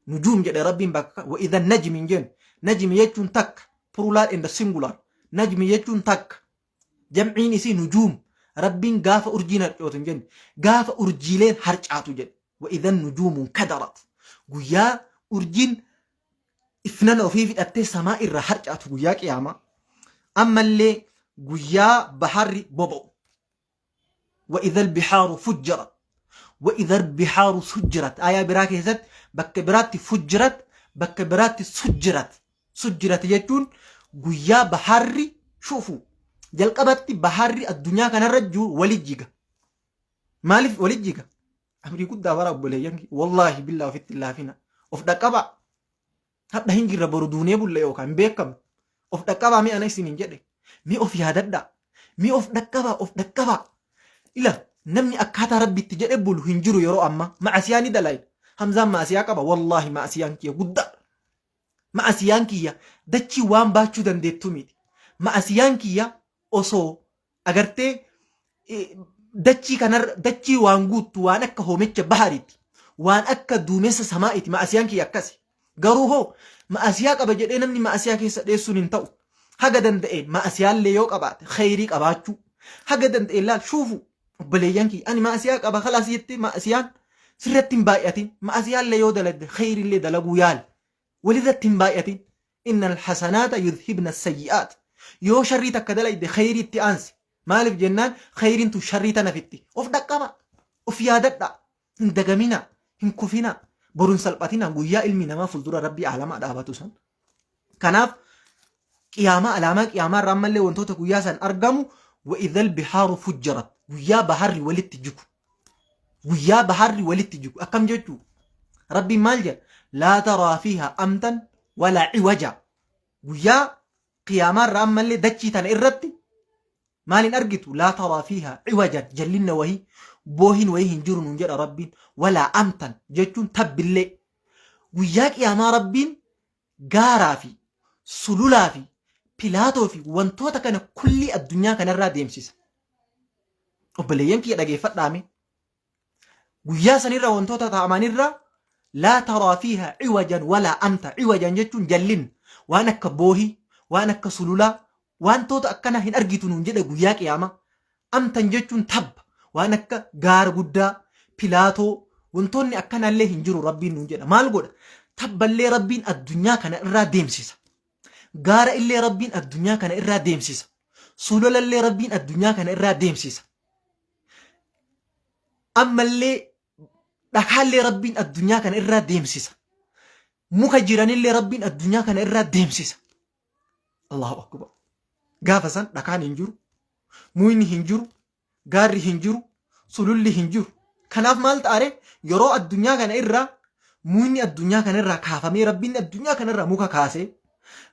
nujuum jedhe rabbiin bakka. Wa idhan najmi jennu. Najmi jechuun takka. Plural and singular. Najmi jechuun takka. Jamciin isii nujuum. Rabbiin gaafa urjiin harcootu hin jenne. Gaafa urjiileen harcaatu jedhe. Wa idhan nujuumun kadarat. Guyyaa urjiin ifnana ofii fidhattee samaa irra harcaatu guyyaa qiyaamaa. Ammallee guyyaa baharri boba'u. Wa idhal bihaaru fujjarat. Wa idhal bihaaru sujjirat. Ayaa biraa keessatti bakka biraatti fujjirat, bakka biraatti sujjirat. Sujjirat jechuun guyyaa baharri shufu. Jalqabatti baharri addunyaa kanarra jiru walit jiga. Maaliif walit jiga? Amrii guddaa bara obboleeyyan wallaahi billaa ofitti laafina. Of dhaqqaba. Hadha hin jirra boru duunee bulle yookaan beekamu. Of dhaqqabaa mi ana isin hin jedhe. Mi of yaadadha. Mi of dhaqqaba. Ila namni akkaataa rabbitti jedhe bulu hin jiru yeroo amma. Ma'asiyaan ni dalay. Hamzaan ma'asiyaa qaba. Wallaahi ma'asiyaan kiyya guddaa. Ma'asiyaan kiyya dachii waan baachuu dandeettu miti. Ma'asiyaan kiyya osoo agartee dachii waan guuttu waan akka hoomecha bahariiti. Waan akka duumessa samaa'iti. Ma'asiyaan kiyya akkasi. Garuu hoo ma'asiyaa qaba jedhee namni ma'asiyaa keessa dheessuun hin ta'u. Haga danda'e ma'asiyaallee yoo qabaate khayrii qabaachuu. Haga danda'e laal shuufu obboleeyyan kiyya ani ma'asiyaa qaba khalaas jettee ma'asiyaan sirratti hin baay'atin. Ma'asiyaallee yoo dalagde khayriillee dalaguu yaali. Walirratti hin baay'atin. Inna alhasanaata yudhibna sayyi'aat. Yoo sharrii takka dalayde khayrii itti aansi. Maaliif jennaan khayriin tun sharrii tana fitti. Of dhaqqaba. Of yaadadha. Hin dagamina. Hin kufina. Boruun salphatina guyyaa ilmi namaa fuuldura rabbii alamaa dhaabatu san. Kanaaf qiyaamaa alaamaa qiyaamaa irraa ammallee wantoota guyyaa san argamu wa idhal bihaaru fujjarat. Guyyaa baharri walitti jigu. Guyyaa baharri walitti jigu. Akkam jechuu? Rabbiin maal jedha? Laa taraa fiihaa amtan walaa ciwaja. Guyyaa qiyaamaa irraa ammallee dachii tana irratti maalin argitu? Laa taraa fiihaa ciwajan jallinna wahii boohin wahii hin jiru nuun jedha rabbiin. Walaa amtan jechuun tabbillee. Guyyaa qiyaamaa rabbiin gaaraa fi sululaa fi pilaatoo fi wantoota kana kulli addunyaa kanarraa deemsisa. Obboleeyyan kiyya dhageeffadhaame. Guyyaa sanirra wantoota ta'amanirra laa taraa fiihaa ciwajan walaa amta. Ciwajan jechuun jallin waan akka boohii waan akka sululaa wantoota akkana hin argitu nuun jedhe guyyaa qiyaamaa. Amtan jechuun tabba waan akka gaara guddaa pilaatoo wantoonni akkanallee hin jiru rabbiin nuun jedha. Maal godha? Tabballee rabbiin addunyaa kana irraa deemsisa. Gaara illee rabbiin addunyaa kana irraa deemsisa. Sululallee rabbiin addunyaa kana irraa deemsisa. Ammallee dhakaallee rabbiin addunyaa kana irraa deemsisa. Muka jiranillee rabbiin addunyaa kana irraa deemsisa. Allahu akbar. Gaafa san dhakaan hin jiru. Muyni hin jiru. Gaarri hin jiru. Sululli hin jiru. Kanaaf maal ta'are yeroo addunyaa kana irraa muyni addunyaa kana irraa kaafamee rabbiin addunyaa kana irraa muka kaasee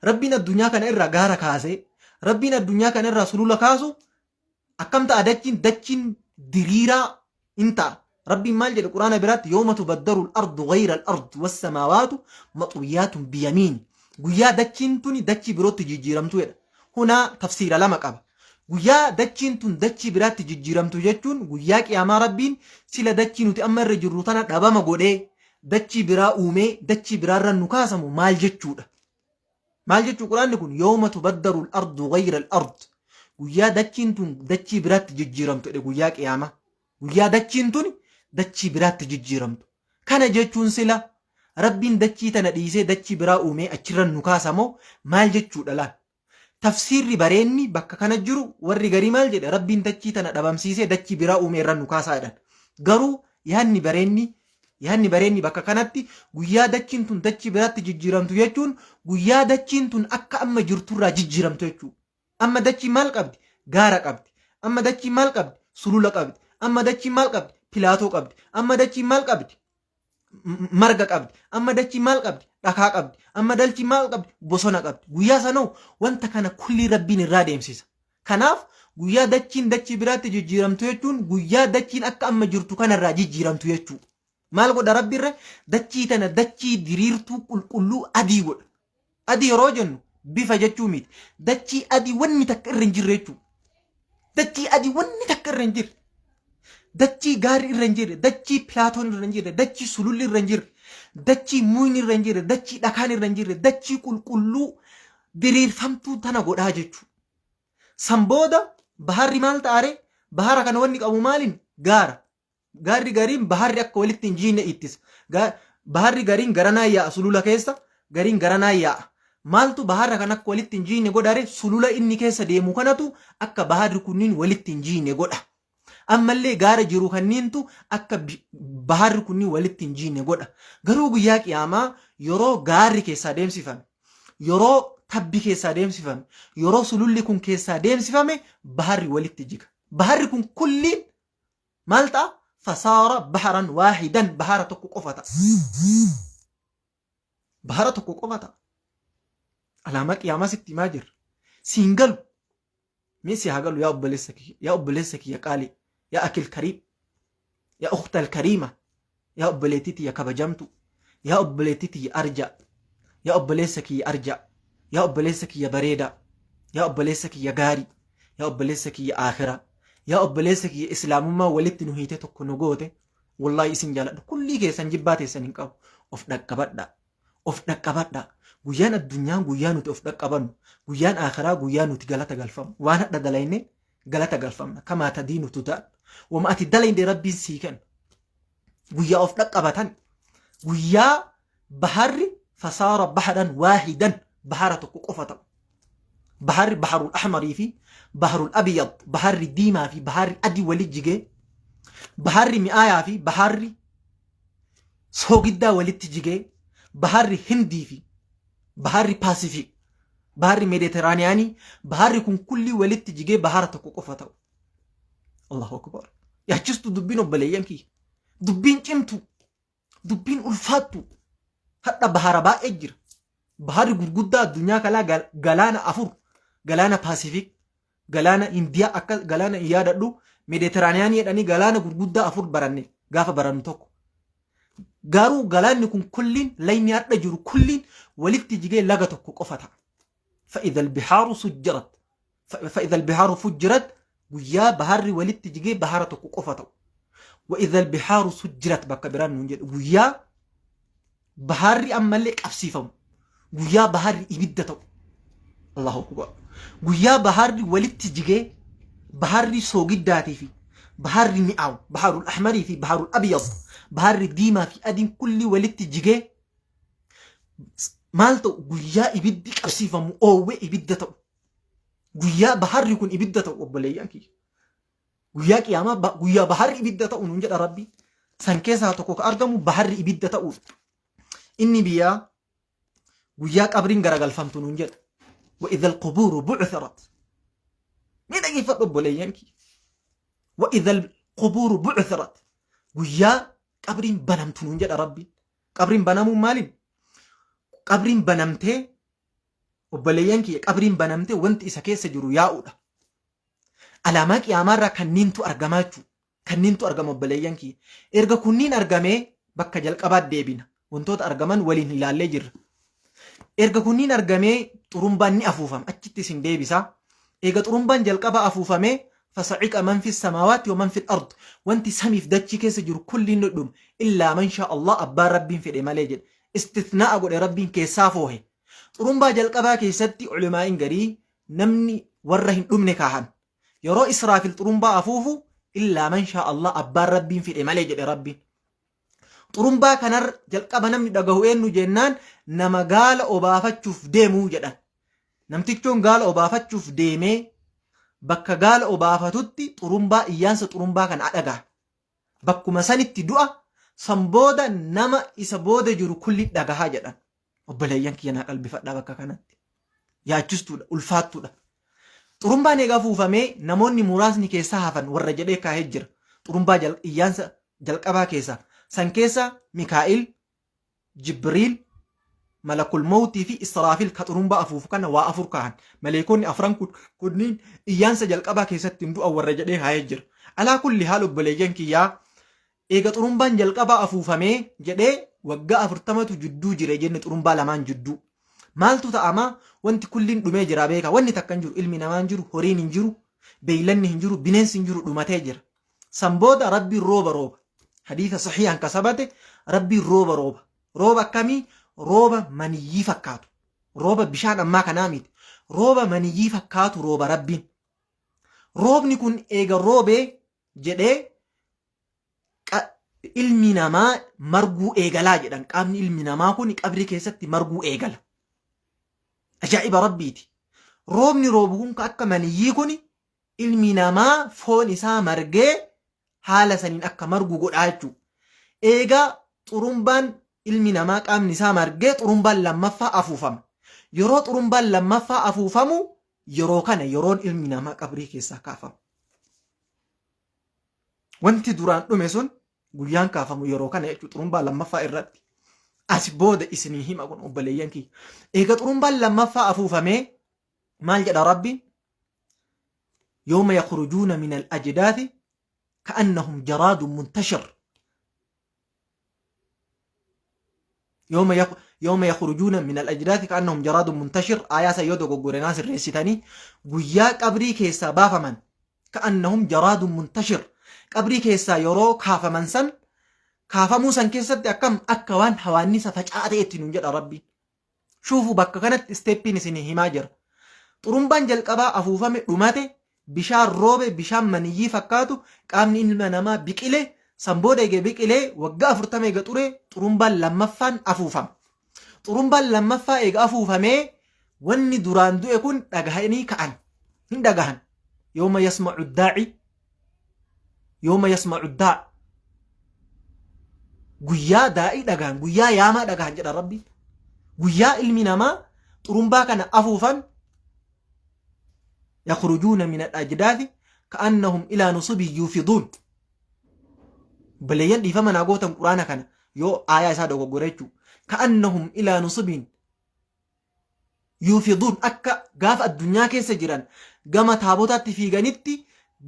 rabbiin addunyaa kana irraa gaara kaasee rabbiin addunyaa kana irraa sulula kaasu akkam ta'a dachiin diriiraa hin ta'a. Rabbiin maal jedhe quraana biraatti yooma tubaddaru al-ardu ghayra al-ardi was-samaawaatu maxuwiyaatun biyamiin. Guyyaa dachiin tuni dachii birootti jijjiiramtu jedha. Hunaa tafsiira lama qaba. Guyyaa dachiin tun dachii biraatti jijjiiramtu jechuun guyyaa qiyaamaa rabbiin sila dachii nuti amma irra jirru tana dhabama godhee dachii biraa uumee dachii biraarra nu kaasamu maal jechuudha? Maal jechuu quraanni kun yooma tubaddaru al-ardu ghayra al-ard. Guyyaa dachiin tun dachii biraatti jijjiiramtu jedhe guyyaa qiyaamaa. Guyyaa dachiin tun dachii biraatti jijjiiramtu. Kana jechuun sila rabbiin dachii tana dhiisee dachii biraa uumee achirra nu kaasamoo maal jechuudha laal? Tafsiirri bareenni bakka kana jiru warri garii maal jedhe rabbiin dachii tana dhabamsiisee dachii biraa uumee irra nu kaasaa jedhan. Garuu yaadni bareenni yaanni bareenni bakka kanatti guyyaa dachiin tun dachii biraatti jijjiiramtu jechuun guyyaa dachiin tun akka amma jirturraa jijjiiramtu jechuudha. Amma dachii maal qabdi? Gaara qabdi. Amma dachii maal qabdi? Sulula qabdi. Amma dachii maal qabdi? Pilaatoo qabdi. Amma dachii maal qabdi? Marga qabdi. Amma dachii maal qabdi? Dhakaa qabdi. Amma dachii maal qabdi? Bosona qabdi. Guyyaa sanoo wanta kana kulli rabbiin irraa deemsisa. Kanaaf guyyaa dachiin dachii biraatti jijjiiramtu jechuun guyyaa dachiin akka amma jirtu kanarraa jijjiiramtu jechuudha. Maal godha rabbiirra? Dachii tana dachii diriirtuu qulqulluu adii godha. Adii yeroo jennu bifa jechuu miti. Dachii adii wanni takka irra hin jirre jechuudha. Dachii adii wanni takka irra hin jirre. Dachii gaarii irra hin jirre. Dachii pilaatoon irra hin jirre. Dachii sululli irra hin jirre. Dachii muyni irra hin jirre. Dachii dhakaan irra hin jirre. Dachii qulqulluu diriirfamtuu tana godhaa jechuudha. San booda baharri maal ta'are? Bahara kana wanni qabu maaliin? Gaara. Gaarri gariin baharri akka walitti hin jiine ittisa. Baharri gariin garanaa yaa'a sulula keessa. Gariin garanaa yaa'a. Maaltu baharra kan akka walitti hin jiine godhare? Sulula inni keessa deemu kanatu akka baharri kunniin walitti hin jiine godha. Ammallee gaara jiru kanniintu akka baharri kunniin walitti hin jiine godha. Garuu guyyaa qiyaamaa yeroo gaarri keessaa deemsifame, yeroo tabbi keessaa deemsifame, yeroo sululli kun keessaa deemsifame baharri walitti jiga. Baharri kun kulliin maal ta'a? Fasaara baharan waahidan bahara tokko qofa ta'a. Bahara tokko qofa ta'a. Alaamaa qiyaamaa sitti himaa jirra. Siin galu. Mee si haa galu yaa obboleessa kiyya, yaa obboleessa kiyya qaalii, yaa akil kariim, yaa ukhtal kariima, yaa obboleettii tiyya kabajamtu, yaa obboleettii tiyya arjaa, yaa obboleessa kiyya arjaa, yaa obboleessa kiyya bareedaa, yaa obboleessa kiyya gaarii, yaa obboleessa kiyya akhiraa, yaa obboleessa kiyya islaamummaa walitti nu hiite tokko nu goote, wallaahi isin jaaladha. Kullii keessan jibbaa teessan hin qabu. Of dhaqqabadhaa. Of dhaqqabadhaa. Guyyaan addunyaan guyyaa nuti of dhaqqabannu. Guyyaan akhiraa guyyaa nuti galata galfamu. Waan hadha dalaynee galata galfamna. Kamaa tadiinu tudaan. Wama ati dalayne rabbiin sii kenna. Guyyaa of dhaqqabatan. Guyyaa baharri fasaara baharan waahidan bahara tokko qofa ta'u. Baharri baharul ahmarii fi baharul abiyad. Baharri diimaa fi baharri adii walit jigee. Baharri mi'aayaa fi baharri soogiddaa walitti jigee. Baharri hindii fi baharri paasifik, baharri meeditiraaniyaanii, baharri kun kulli walitti jigee bahara tokko qofa ta'u. Allahu akbar. Yaachistu dubbiin obboleeyyan kiyya. Dubbiin cimtu, dubbiin ulfaattu. Hadha bahara baay'ee jira. Baharri gurguddaa addunyaa kalaa galaana afur, galaana paasifik, galaana indiyaa akka galaana yaadadhu, meeditiraaniyaanii jedhanii galaana gurguddaa afur baranne gaafa barannu tokko. Garuu galaanni kun kulliin layni hadha jiru kulliin walitti jigee laga tokko qofa ta'a. فإذا البحار سجرت فإذا البحار فجرت ويا بحر ولت جيجي بحارة قفته وإذا البحار سجرت بكبران نجد ويا بحر أما لك أفسيفهم ويا بحر إبدته الله أكبر ويا بحر ولت جيجي بحر سوقي داتي في بحر مئو بحر الأحمر في بحر الأبيض بحر ديما في أدين كل ولت جيجي مالتو guyyaa ibiddi qabsiifamu oowwe ibidda ta'u guyyaa baharri kun ibidda ta'u obboleeyyan kiyya guyyaa qiyaamaa guyyaa baharri ibidda ta'u nuun jedha rabbi san keessaa tokko ka argamu baharri ibidda ta'u inni biyyaa guyyaa qabriin garagalfamtu nuun jedha wa idha alqubuuru bu'thirat ni dhageeffadhu obboleeyyan kiyya wa idha alqubuuru bu'thirat guyyaa qabriin banamtu nuun jedha rabbi qabriin banamuun maaliin qabriin banamtee obboleeyyan kiyya qabriin banamtee wanti isa keessa jiru yaa'uudha. Alaamaa qiyaamaarraa kanniintu argamaachuu kanniintu argama obboleeyyan kiyya. Erga kunniin argamee bakka jalqabaat deebina. Wantoota argaman waliin ilaallee jirra. Erga kunniin argamee xurumbaan ni afuufama achitti isin deebisaa. Eega xurumbaan jalqaba afuufamee fasaciqa man fi samaawaati wa man fi ard wanti samiif dachii keessa jiru kulliin ni dhuma illaa man shaa Allah abbaan rabbiin fedhe malee jedhe. استثناء قول ربين كيسافوه طرمبا جلقبا كيستي علماء غري نمني ورهن أمني كاهن يرو إسرافيل طرمبا أفوفو إلا من شاء الله أبار ربين في الإمالي جل ربين طرمبا كنر جلقبا نمني دقهو إنو جنان نما قال أبافت شوف ديمو جدا نمتكتون قال أبافت شوف ديمي بكا قال أبافتوتي طرمبا إيانس طرمبا كان أدقا بكو مساني تدعا Sambooda nama isa booda jiru kulli dhagahaa jedhan. Obboleeyyan kiyya naa qalbifadhaa bakka kanatti. Yaachistuudha, ulfaattuudha. Xurumbaan eegaa fuufamee namoonni muraasni keessaa hafan warra jedhee kaa'ee jira. Xurumbaa iyyaansa jalqabaa keessaa. San keessa Mikaa'il, Jibriil, Malakul Mawtii fi Israafil ka xurumbaa afuufu kana waa afur kaa'an. Maleekonni afran kunniin iyyaansa jalqabaa keessatti hin du'an warra jedhee kaa'ee jira. Alaa kulli haal obboleeyyan kiyyaa eega xurumbaan jalqabaa afuufamee jedhee waggaa 40tu jidduu jire jenne xurumbaa lamaan jidduu. Maaltu ta'ama wanti kulliin dhumee jira beeka. Wanni takka hin jiru, ilmi namaa hin jiru, horiin hin jiru, beeylanni hin jiru, bineensi hin jiru, dhumatee jira. San booda rabbiin rooba rooba. Hadiisa saxiihan kasabate rabbiin rooba rooba. Rooba akkamii? Rooba maniyyii fakkaatu. Rooba bishaan ammaa kanaa miti. Rooba maniyyii fakkaatu rooba rabbiin. Roobni kun eega roobee jedhee ilmi namaa marguu eegalaa jedhan. Qaamni ilmi namaa kun qabrii keessatti marguu eegala. Ajaa'iba rabbiiti. Roobni roobu kun akka maniyyii kun ilmi namaa foon isaa margee haala saniin akka margu godhaa jechuudha. Eegaa xurumbaan ilmi namaa qaamni isaa margee xurumbaan lammaffaa afuufama. Yeroo xurumbaan lammaffaa afuufamu yeroo kana yeroon ilmi namaa qabrii keessaa kaafamu. Wanti duraan dhume sun guyyaan kaafamu yeroo kana jechuudha xurumbaan lammaffaa irratti. As booda isinii hima kun obboleeyyan kiyya. Eega xurumbaan lammaffaa afuufamee maal jedha rabbiin? Yooma yakhrujuuna min al-ajdaati ka'annahum jaraadun muntashir. Yooma yakhrujuuna min al-ajdaati ka'annahum jaraadun muntashir. Aayaa sayyoo goggoreenaa sirreessitanii guyyaa qabrii keessaa baafaman ka'annahum jaraadun muntashir. Qabrii keessaa yeroo kaafaman san kaafamuu san keessatti akkam akka waan hawaannisa facaatee itti nuun jedha rabbiin. Shuufu bakka kanatti isteeppiin isin himaa jira. Xurumbaan jalqabaa afuufame dhumate bishaan roobe bishaan maniyyii fakkaatu qaamni ilma namaa biqilee san booda eegee biqilee waggaa 40 eega ture xurumbaan lammaffaan afuufama. Xurumbaan lammaffaa eega afuufamee wanni duraan du'e kun dhagahanii ka'an hin dhagahan. Yooma yasma'u daa'i yooma yasma'u daa'i guyyaa daa'ii dhagahan guyyaa yaamaa dhagahan jedha rabbi. Guyyaa ilmi namaa xurumbaa kana afuufan yakhrujuuna min al-ajdaadi ka'annahum ilaa nusubin yuufiduun. Baleeyyan dhiifama naa gootan quraana kana yoo aayaa isaa dogoggore jechuu ka'annahum ilaa nusubin yuufiduun akka gaafa addunyaa keessa jiran gama taabotaatti fiiganitti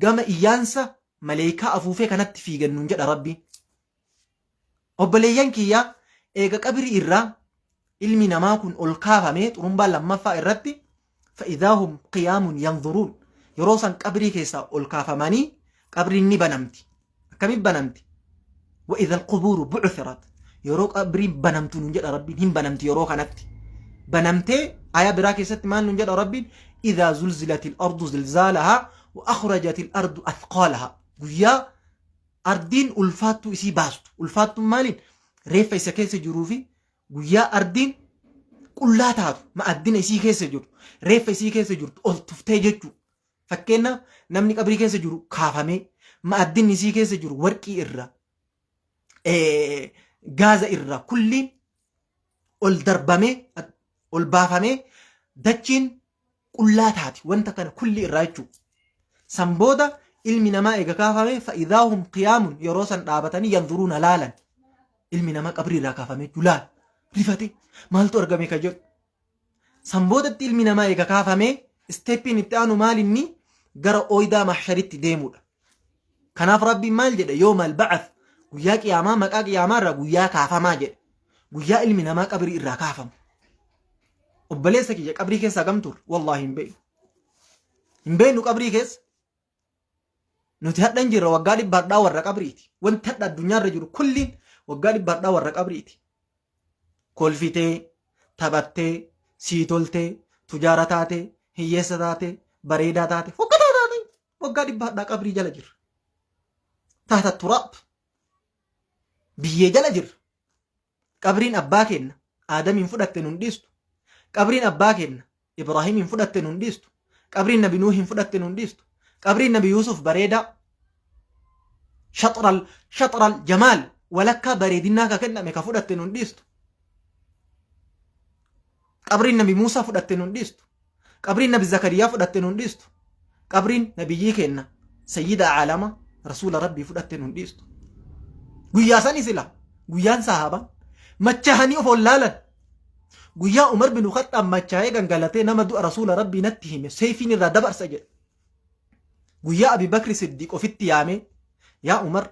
gama iyyaansa maleekaa afuufee kanatti fiigan nuun jedha rabbiin. Obboleeyyan kiyyaa eega qabrii irraa ilmi namaa kun ol kaafamee xurumbaa lammaffaa irratti fa'idaahum qiyaamun yanzuruun. Yeroo san qabrii keessaa ol kaafamanii qabriin ni banamti. Akkamiin banamti? وإذا القبور بعثرت يرو قبري بنمتو نجد ربي هم بنمت يرو كانت بنمتي آية براكي ست مال نجد ربي إذا زلزلت الأرض زلزالها وأخرجت الأرض أثقالها ويا أردين ألفاتو إسي باستو ألفاتو مالين ريفا إسا كيس جروفي ويا أردين كلها تاتو ما أدين إسي كيس جرو ريفا إسي كيس جرو ألتفتي جتو فكينا نمني قبري كيس جرو كافامي ما أدين إسي كيس جرو ورقي إرّا غازا إرّا كلين والدربامي والبافامي دجين كلها تاتي وانت كان كل إرّاجو سنبودا ilmi namaa eega kaafame فإذا هم قيام يروسا dhaabatanii ينظرون لالا ilmi namaa qabrii irraa kaafame julaal rifate maaltu argame ka jedhu sanboodatti ilmi namaa eega kaafame steppiin itti aanu maal inni gara ooydaa mahsharitti deemudha. Kanaaf rabbiin maal jedhe yoomal ba'ath guyyaa qiyaamaa maqaa qiyaamaa irraa guyyaa kaafamaa jedhe guyyaa ilmi namaa qabrii irraa kaafamu. Obboleessa kiyya qabrii keessaa gamtur wallaahi hin beeknu qabrii keessa nuti hadhan jirra waggaa dhibbaadhaa warra qabriiti. Wanti hadha addunyaarra jiru kulliin waggaa dhibbaadhaa warra qabriiti. Kolfitee, taphattee, sii toltee, tujaara taatee, hiyyeessa taatee, bareedaa taatee, fokkataa taatee waggaa dhibbaadhaa qabrii jala jirra. Taata turaab biyyee jala jirra. Qabriin abbaa kenna Aadamiin fudhatte nun dhiistu. Qabriin abbaa kenna Ibraahimiin fudhatte nun dhiistu. Qabriin Nabi Nuuhin fudhatte nun dhiistu. قبرين نبي يوسف بريدة شطر الجمال walakkaa bareedinaa ka kenname ka fudhatte nun dhiistu. Qabriin nabi Muusaa fudhatte nun dhiistu. Qabriin nabi Zakariyaa fudhatte nun dhiistu. Qabriin nabiyyii kenna sayyida caalama rasuula rabbii fudhatte nun dhiistu. Guyyaa sani sila guyyaan sahaaba machahanii of ollaalan. Guyyaa Umar bin Khattab machaa'ee gangalatee nama du'a rasuula rabbii natti hime seefiin irraa dabarsa jedhe. Guyyaa Abi Bakri Siddiq ofitti yaame yaa Umar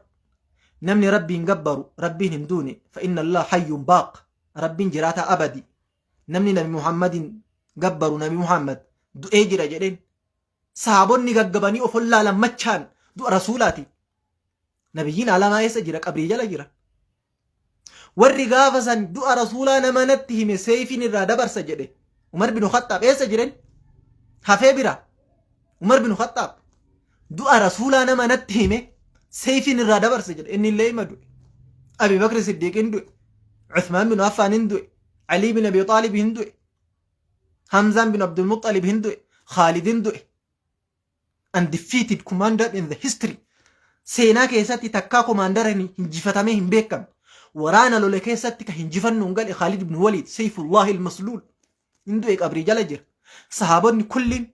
namni rabbiin gabbaru rabbiin hin duune fa inna Allah hayyun baaq rabbiin jiraata abadi. Namni nabi Muhammadin gabbaru nabi Muhammad du'ee jira jedheen. Sahaabonni gaggabanii of ollaalan machaan du'a rasuulaati. Nabiyyiin alamaa eessa jira? Qabrii jala jira. Warri gaafa san du'a rasuulaa nama natti hime seefiin irraa dabarsa jedhe. Umar bin Khattab eessa jiren? Hafee bira. Umar bin Khattab du'a rasuulaa nama natti hime seefiin irraa dabarsa jedhe. Inni illee hima du'e. Abi Bakri Siddiiqin du'e. Uthmaan bin Affaanin du'e. Ali bin Abi Xaalib hin du'e. Hamzaan bin Abdul Muttalib hin du'e. Khaalidin du'e. Undefeated commander in the history. Seenaa keessatti takkaa komaandara hinjifatamee hin beekamne. Waraana lole keessatti ka hinjifannu hin gale Khaalid ibn Waliid Sayfullahi al-Masluul hin du'e qabrii jala jira. Sahaabonni kulliin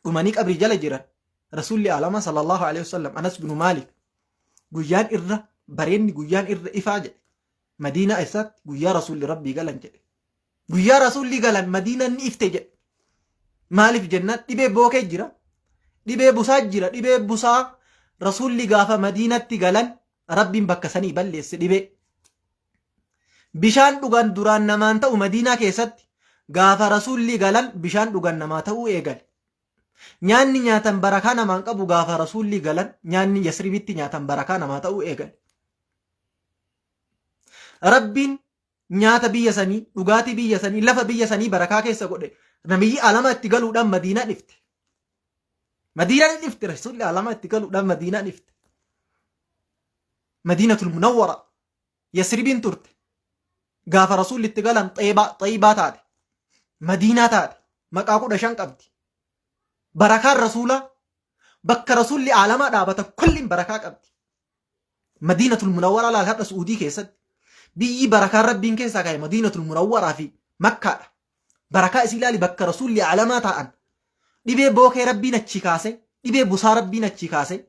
dhumanii qabrii jala jiran. Rasuulli alama sallallahu alaihi wasallam Anas bin Maalik guyyaan irra bareenni guyyaan irra ifaa jedhe. Madiinaa isaatti guyyaa rasuulli rabbii galan jedhe. Guyyaa rasuulli galan Madiinaan ni ifte jedhe. Maaliif jennaan dhibee bookee jira. Dhibee busaa jira. Dhibee busaa rasuulli gaafa Madiinatti galan rabbiin bakka sanii balleesse dhibee. Bishaan dhugan duraan namaan ta'u Madiinaa keessatti gaafa rasuulli galan bishaan dhugan namaa ta'uu eegale. Nyaanni nyaatan barakaa namaan qabu gaafa rasuulli galan nyaanni Yasribitti nyaatan barakaa namaa ta'uu eegale. Rabbiin nyaata biyya sanii, dhugaatii biyya sanii, lafa biyya sanii barakaa keessa godhe. Nabiyyi alama itti galuudhaan Madiinaa dhifte. Madiinaan dhifte rasuulli alama itti galuudhaan Madiinaa dhifte. Madiinatul Munawwara Yasribiin turte. Gaafa rasuulli itti galan Xayyibaa taate. Madiinaa taate. Maqaa 15 qabdi. Barakaan rasuulaa bakka rasuulli alamaa dhaabata kulliin barakaa qabdi. Madiinatul Munawwara laata Suudii keessatti biyyi barakaan rabbiin keessaa ka'e Madiinatul Munawwaraa fi Makkaadha. Barakaa isii ilaali bakka rasuulli alamaa taa'an. Dhibee bookee rabbiin achi kaase, dhibee busaa rabbiin achi kaase.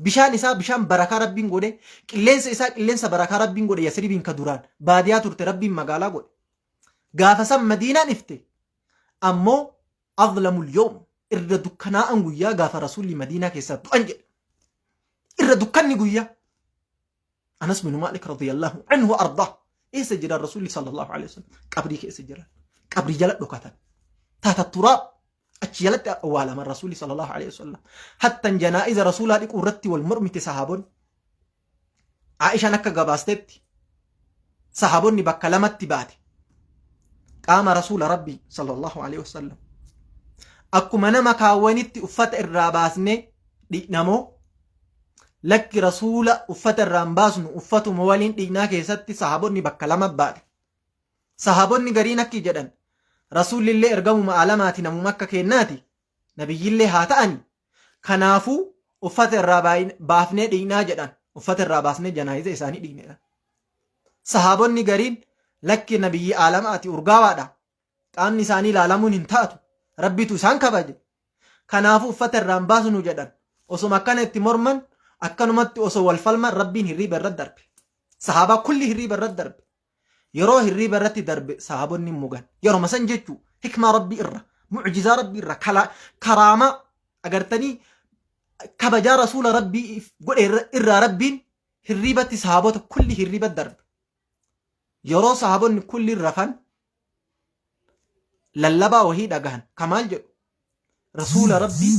Bishaan isaa bishaan barakaa rabbiin godhe, qilleensa isaa qilleensa barakaa rabbiin godhe Yasribiin ka duraan baadiyaa turte rabbiin magaalaa godhe. Gaafa san Madiinaan ifte ammoo azlamul yoom irra dukkanaa'an guyyaa gaafa rasuulli Madiinaa keessaa du'an jedhe. Irra dukkanni guyyaa. Anas bin Maalik radiyallahu anhu ardaa. Eessa jira rasuulli sallallahu alaihi wasallam? Qabrii keessa jira. Qabrii jala dhokatan. Taata turaab. Achi jalatti awwaalaman rasuulli sallallahu alaihi wasallam. Hattan janaa'iza rasuulaa dhiquu irratti wal mormite sahaabonni. Aishaan akka gabaastetti sahaabonni bakka lamatti baate. Qaama rasuula rabbii sallallahu alaihi wasallam. Akkuma nama kaawwanitti uffata irraa baasnee dhiqnamoo lakki rasuula uffata irraan baasnu uffatuma waliin dhiqnaa keessatti sahaabonni bakka lama baate. Sahaabonni gariin akki jedhan rasuulillee ergamuma alamaati namuma akka kennaati nabiyyillee haa ta'ani kanaafuu uffata irraa baafnee dhiqnaa jedhan uffata irraa baasnee janaa'iza isaanii dhiqneedha. Sahaabonni gariin lakki nabiyyi alamaati urgaawaadha qaamni isaanii ilaalamuun hin taatu rabbitu isaan kabaje kanaafuu uffata irraan baasnu jedhan osoma akkana itti morman akkanumatti osoo wal falman rabbiin hirriiba irratti darbe. Sahaabaa kulli hirriiba irratti darbe. Yeroo hirriiba irratti darbe sahaabonni mugan. Yeroo masan jechuu hikmaa rabbii irra, mucjizaa rabbii irra, karaamaa agartanii kabajaa rasuula rabbii godhe irraa rabbiin hirriibatti sahaabota kulli hirriiba darbe. Yeroo sahaabonni kulli rafan lallabaa wahii dhagahan. Kamaal jedhu rasuula rabbii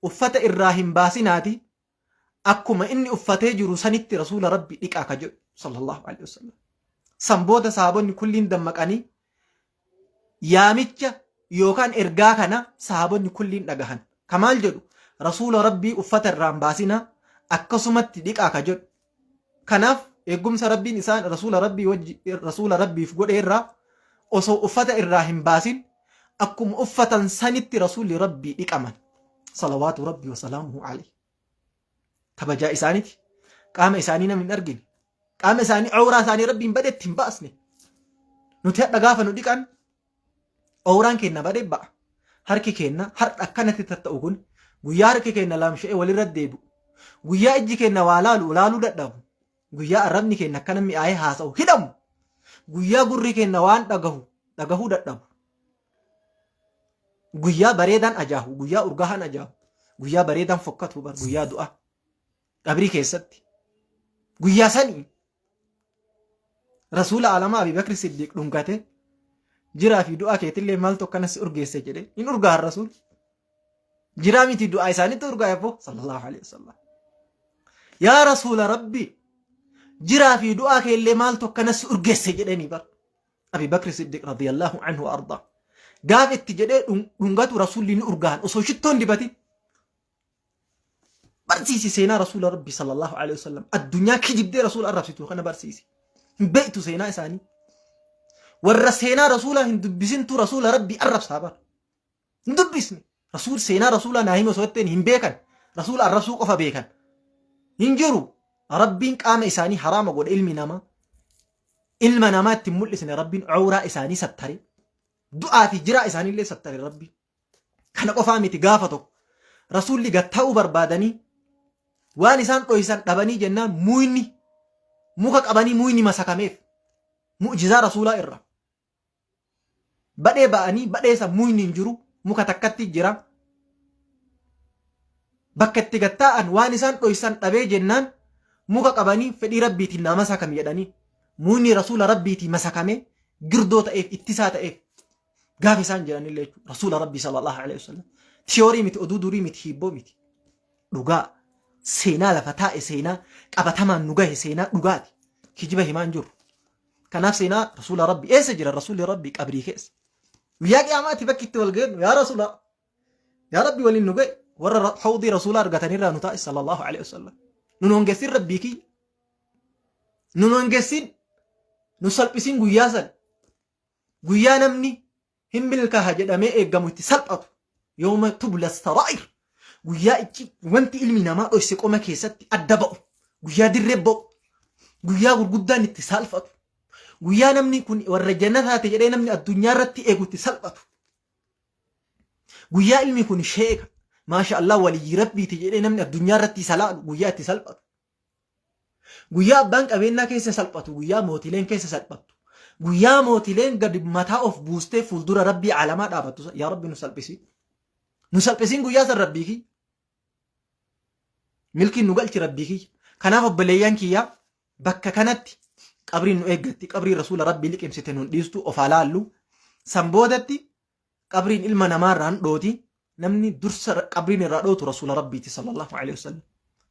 uffata irraa hin baasinaati akkuma inni uffatee jiru sanitti rasuula rabbii dhiqaa ka jedhu sallallahu alaihi wasallam. Sanboota sahaabonni kulliin dammaqanii yaamicha yookaan ergaa kana sahaabonni kulliin dhagahan. Kamaal jedhu rasuula rabbii uffata irraa hin baasina akkasumatti dhiqaa ka jedhu. Kanaaf eegumsa rabbiin isaan rasuula rabbiif godhe irraa osoo uffata irraa hin baasin akkuma uffatan sanitti rasuulli rabbii dhiqaman salawaatu rabbii wasalaamuhu alayhi. Kabajaa isaaniiti qaama isaanii namni hin argine qaama isaanii awuraa isaanii rabbiin badee ittiin baasne nuti hadha gaafa nu dhiqan awuraan keenya badee ba'a harki keenya har'a akkanatti tatta'u kun guyyaa harki keenya laamsha'ee walirra deebi'u guyyaa ijji keenya waa laaluu dadhabu guyyaa arrabni keenya akkana mi'aayee haasa'u hidhamu guyyaa gurri keenya waan dhagahuu dadhabu guyyaa bareedaan ajaahu guyyaa urgahan ajaahu guyyaa bareedaan fokkatu bar guyyaa du'a qabrii keessatti guyyaa sanii rasuula alamaa Abii Bakri Siddiq dhungate jiraa fi du'a keetillee maaltu akkanas urgeesse jedhe in urgaan rasuul jiraa miti du'a isaanitti urgaa yabbo sallallahu alaihi wasallam yaa rasuula rabbi jiraa fi du'a keellee maaltu akkanas urgeesse jedheni bar Abii Bakri Siddiq radiyallahu anhu wa arda gaaf itti jedhee dhungatu rasuulli ni urgaan osoo shittoon dibatin barsiisi seenaa rasuula rabbi sallallahu alaihi wasallam addunyaa kijibdee rasuula arrabsitu kana barsiisi hin beektu seenaa isaanii warra seenaa rasuula hin dubbisintu rasuula rabbi arrabsaa bar hin dubbisne rasuul seenaa rasuula naa hime osoo ittiin hin beekan rasuula arrabsuu qofa beekan hin jiru rabbiin qaama isaanii haraama godhe ilma namaa ittiin mul'isne rabbiin awuraa isaanii sattare du'aa fi jiraa isaaniillee sattare rabbiin kana qofaa miti gaafa tokko rasuulli gatta'uu barbaadanii waan isaan dhoysan dhabanii jennaan muyni muka qabanii muyni masakameef mu'jizaa rasuulaa irra badhee ba'anii badheessa muyni hin jiru muka takkatti jira bakka itti gatta'an waan isaan dhoysan dhabee jennaan muka qabanii fedhii rabbiitiin naa masakam jedhanii muyni rasuula rabbiitii masakame girdoo ta'eef ittisaa ta'eef gaafa isaan jedhanillee jechuudha rasuula rabbii sallallahu alaihi wasallam tiyoorii miti oduu durii miti hibboo miti dhugaa seenaa lafa taa'e seenaa qabatamaan nu gahe seenaa dhugaati kijiba himaan jiru kanaaf seenaa rasuula rabbii eessa jira rasuulli rabbii qabrii keessa guyyaa qiyaamaatti bakki itti wal geennu yaa rasuula yaa rabbii waliin nu gahe warra hawdii rasuula argatanirraa nu taa'e sallallahu alaihi wasallam nu hongessin rabbii kiyya nu hongessin nu salphisiin guyyaa san guyyaa namni hin milkaaha jedhamee eeggamu itti salphatu yooma tubla saraa'ir guyyaa ichi wanti ilmi namaa dhoyse qoma keessatti adda ba'u guyyaa dirree ba'u guyyaa gurguddaan itti salphatu guyyaa namni kun warra jannataate jedhee namni addunyaa irratti eegu itti salphatu guyyaa ilmi kun sheeka maasha Allah waliyyi rabbiiti jedhee namni addunyaa irratti salaalu guyyaa itti salphatu guyyaa abbaan qabeenyaa keessa salphatu guyyaa mootileen keessa salphatu guyyaa mootileen gadi mataa of buustee fuuldura rabbii alamaa dhaabatu yaa rabbi nu salphisiin guyyaa san rabbii kiyya milkiin nu galchi rabbii kiyya kanaaf obboleeyyan kiyya bakka kanatti qabriin nu eeggatti qabrii rasuula rabbii liqimsite nun dhiistu of alaallu san boodatti qabriin ilma namaarraan dhooti namni dursa qabriin irraa dhootu rasuula rabbiiti sallallahu alaihi wasallam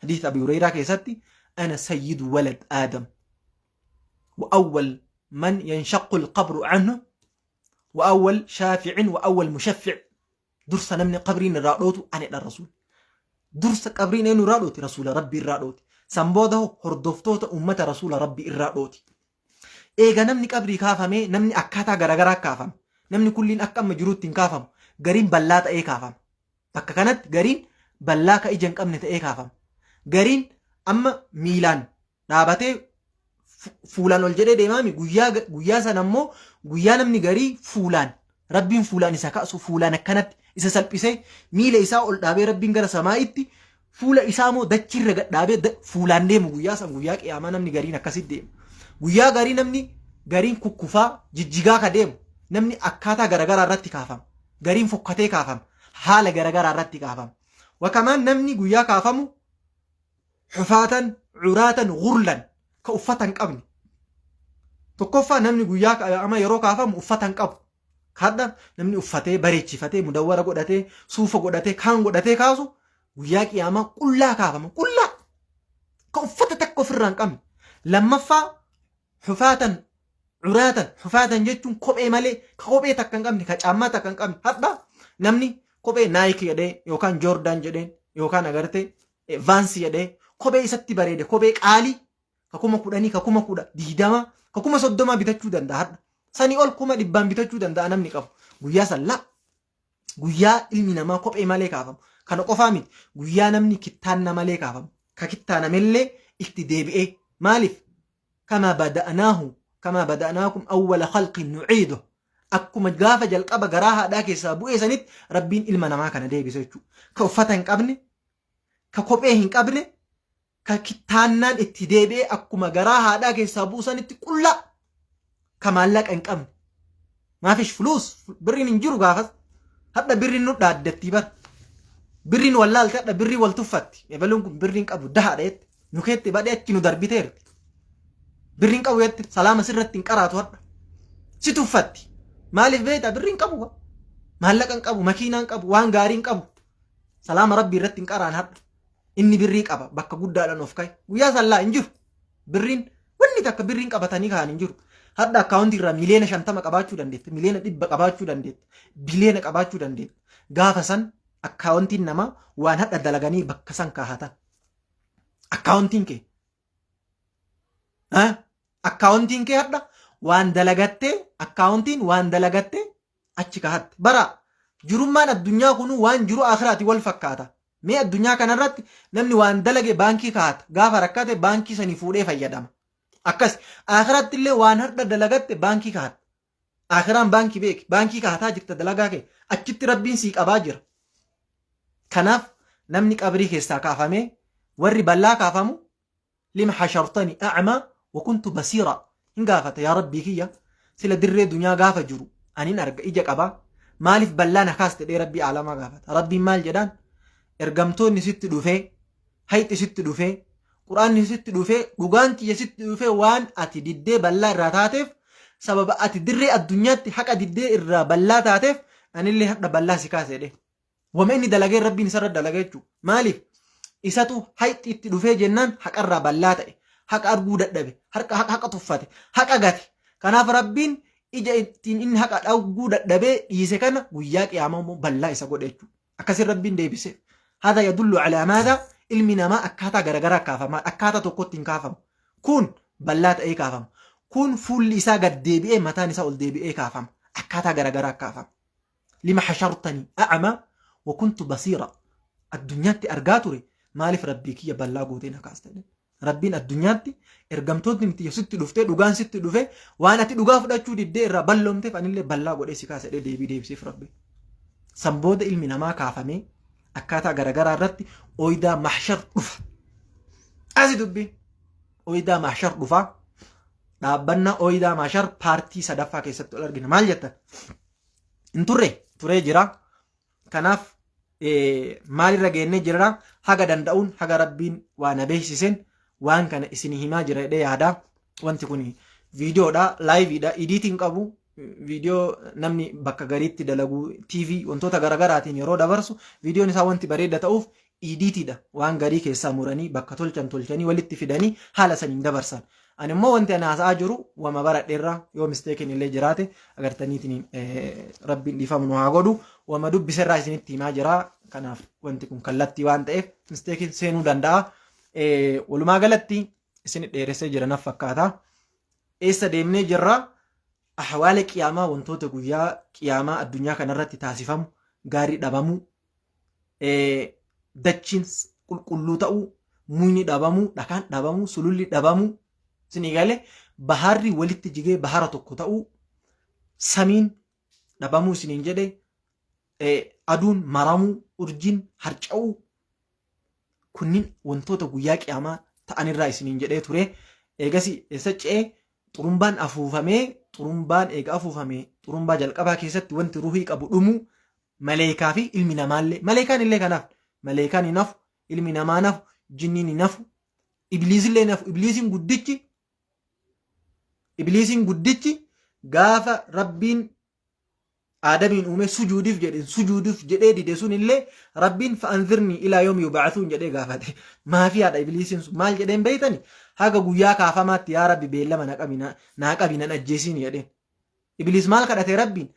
hadiis Abii Hurayraa keessatti ana sayyidu walad aadam wa awwal من ينشق القبر عنه وأول شافع وأول مشفع درس نمني قبرين الرادوت أنا الرسول درس قبرين إنه رادوت رسول ربي الرادوت سنبوده هردفتوت أمة رسول ربي الرادوت إيجا نمني قبري كافمي نمني أكاتا غرغرا كافم نمني كلين أكام مجروت كافم غرين بلات أي كافم بكا كانت غرين بلاكا إجن كامنت أي كافم غرين أما ميلان نابته fuulaan ol jedhee deemaami guyyaa san ammoo guyyaa namni garii fuulaan rabbiin fuulaan isa kaasu fuulaan akkanatti isa salphisee miila isaa ol dhaabee rabbiin gara samaa'itti fuula isaa moo dachirra gad dhaabee fuulaan deemu guyyaa san guyyaa qiyaamaa namni gariin akkasitti deema guyyaa garii namni gariin kukkufaa jijjigaa ka deemu namni akkaataa garagaraa irratti kaafama gariin fokkatee kaafama haala garagaraa irratti kaafama wakamaan namni guyyaa kaafamu xufaatan curaatan gurlan ka uffatan qabni tokkoffaa namni guyyaa ama yeroo kaafamu uffatan qabu kadda namni uffatee bareechifatee mudawwara godhatee suufa godhatee kaan godhatee kaasu guyyaa qiyaamaa qullaa kaafama qullaa ka uffata takka ofirraa hin qabne lammaffaa xufaatan curaatan xufaatan jechuun kophee malee ka kophee takka hin qabne ka caammaa takka hin qabne hadda namni kophee naayik jedhee yookaan joordaan jedheen yookaan agartee vaansi jedhee kophee isatti bareede kophee qaalii kakuma kudhanii kakuma kudha diidama kakuma soddoma bitachuu danda'a hadha sanii ol kuma dhibbaan bitachuu danda'a namni qabu guyyaa sallaa guyyaa ilmi namaa kophee malee kaafamu kana qofaa miti guyyaa namni kittaanna malee kaafamu ka kittaanamellee itti deebi'ee maaliif كما بدأناكم أول خلق نعيده أكما جافة جلقبة قراها داكي سابوئي سنت ربين إلما نما كان دي بسيطو كوفتن قبل ككوبئهن قبل ككتانان اتدابي أكما قراها داكي سابوئي سنت كلا كما لك أنقم ما فيش فلوس برين انجرو غافز هذا برين نودا دتيبر برين والله هذا برين والتفت يبلونكم برين ابو دهارت نكيت بدات كينو دربيتر برين قويت سلام سرت انقراتو هذا ستفت مالف بيت برين قبو مالك انقبو ماكينه انقبو وان غاري انقبو سلام ربي رت انقران هذا اني برين قبا بك غدادن اوفكاي ويا سلا انجر برين وني تك برين قبتاني كان انجر هذا أكاونت را مليون شنطة قباچو دندت مليون دب قباچو دندت بليون قباچو دندت غافسن أكاونت نما وان هذا دلغاني بكسن كهاتا أكاونتين كي أكاونتين كي هذا وان دلغته أكاونتين وان دلغته أشي كهات برا جرمان الدنيا كنو وان جرو آخراتي والفكاتا مي الدنيا كان رات نمني وان دلغي بانكي كهات غافا ركاته بانكي سني فودي فيدام أكس آخرات اللي وان هذا دلغت بانكي كهات آخران بانكي بيك بانكي كهاتا جرت دلغاكي أكيد ربين سيك أباجر كناف نمنك أبريك استاكافمي وري بلا كافمو لما حشرتني أعمى وكنت بصيرا إن قافت يا ربي كيا سلا دري دنيا قافة جرو أني نرجع إجاك أبا مالف بلا نخاست دي ربي على ما قافت ربي مال جدان إرقمتوني ست دوفي هيت ست دوفي قرآن ست دوفي لغانتي ست دوفي وان أتي ديدي بلا راتاتف سبب أتي دري الدنيا حق ديدي إرى بلا تاتف أني اللي حق بلا سكاسي دي وما إني دلقين ربي نسرد دلقيتشو مالف إساتو هيت اتدوفي جنان حق الرا بلا تأي حق أرقو دبي حق طفاتي حق أغاتي كناف ربين إجا إتين إن حق أرقو دبي يسكن وياك يا مامو بلا إسا قدتشو أكسر ربين دي بسي هذا يدل على ماذا ilmi namaa akkaataa garagaraa kaafama akkaataa tokkotti hin kaafamu kun bal'aa ta'ee kaafama kun fuulli isaa gad deebi'ee mataan isaa ol deebi'ee kaafama akkaataa garagaraa kaafama lima hashartanii a'ama wa kuntu basiira addunyaatti argaa ture maaliif rabbii kiyya bal'aa gootee na kaastanii rabbiin addunyaatti ergamtoonni miti sitti dhuftee dhugaan sitti dhufe waan ati dhugaa fudhachuu diddee irraa balloomteef anillee bal'aa godhee si kaasedhee deebisiif rabbi sanbooda ilmi namaa kaafamee akkaataa garagaraa irratti oydaa mahshar dhufa asi dubbi oydaa mahshar dhufa dhaabbanna oydaa mahshar paartii sadaffaa keessatti ol argina maal jettan in turee jira kanaaf maalirra geennee jirra haga danda'uun haga rabbiin waan beeksisen waan kana isin himaa jira jedhee yaada wanti kun viidiyoodha laayiviidha idiitiin qabu viidiyoo namni bakka gariitti dalagu TV wantoota garagaraatiin yeroo dabarsu viidiyoon isaa wanti bareeda ta'uuf idiitiidha waan garii keessaa muranii bakka tolchanii walitti fidanii haala saniin dabarsan ani immoo wanti ana haasa'aa jiru wama baradheerra yoo misteekin illee jiraate agartaniitiin rabbiin dhiifamu nu haa godhu wama dubbiserraa isinitti himaa jira kanaaf wanti kun kallattii waan ta'eef misteekin seenuu danda'a walumaa galatti isin dheeressee jira naf fakkaata eessa deemnee jirra ahwaala qiyaamaa wantoota guyyaa qiyaamaa addunyaa kanarratti taasifamu gaarii dhabamu dachiin qulqulluu ta'uu muyni dhabamu dhakaan dhabamu sululli dhabamu isinii galee baharri walitti jigee bahara tokko ta'uu samiin dhabamuu isiniin jedhe aduun maramuu urjiin harca'uu kunniin wantoota guyyaa qiyaamaa ta'anirraa isiniin jedhee ture eegasi eessa ce'ee xurumbaan afuufamee xurumbaan eega afuufamee xurumbaa jalqabaa keessatti wanti ruhii qabu dhumu maleekaa fi ilmi namaallee maleekaan illee kanaaf maleekaan hin hafu ilmi namaa nafu jinniin hin hafu ibliisillee hin hafu ibliisiin guddichi gaafa rabbiin aadamiin uume sujuuduuf jedhee dide sun illee rabbiin fa'anzirni ilaa yoom yub'athuun jedhee gaafate maafiyaadha ibliisiin sun maal jedheen beeytani haga guyyaa kaafamaatti yaa rabbi beellama naa qabi nan ajjeesiin jedheen ibliis maal kadhate rabbiin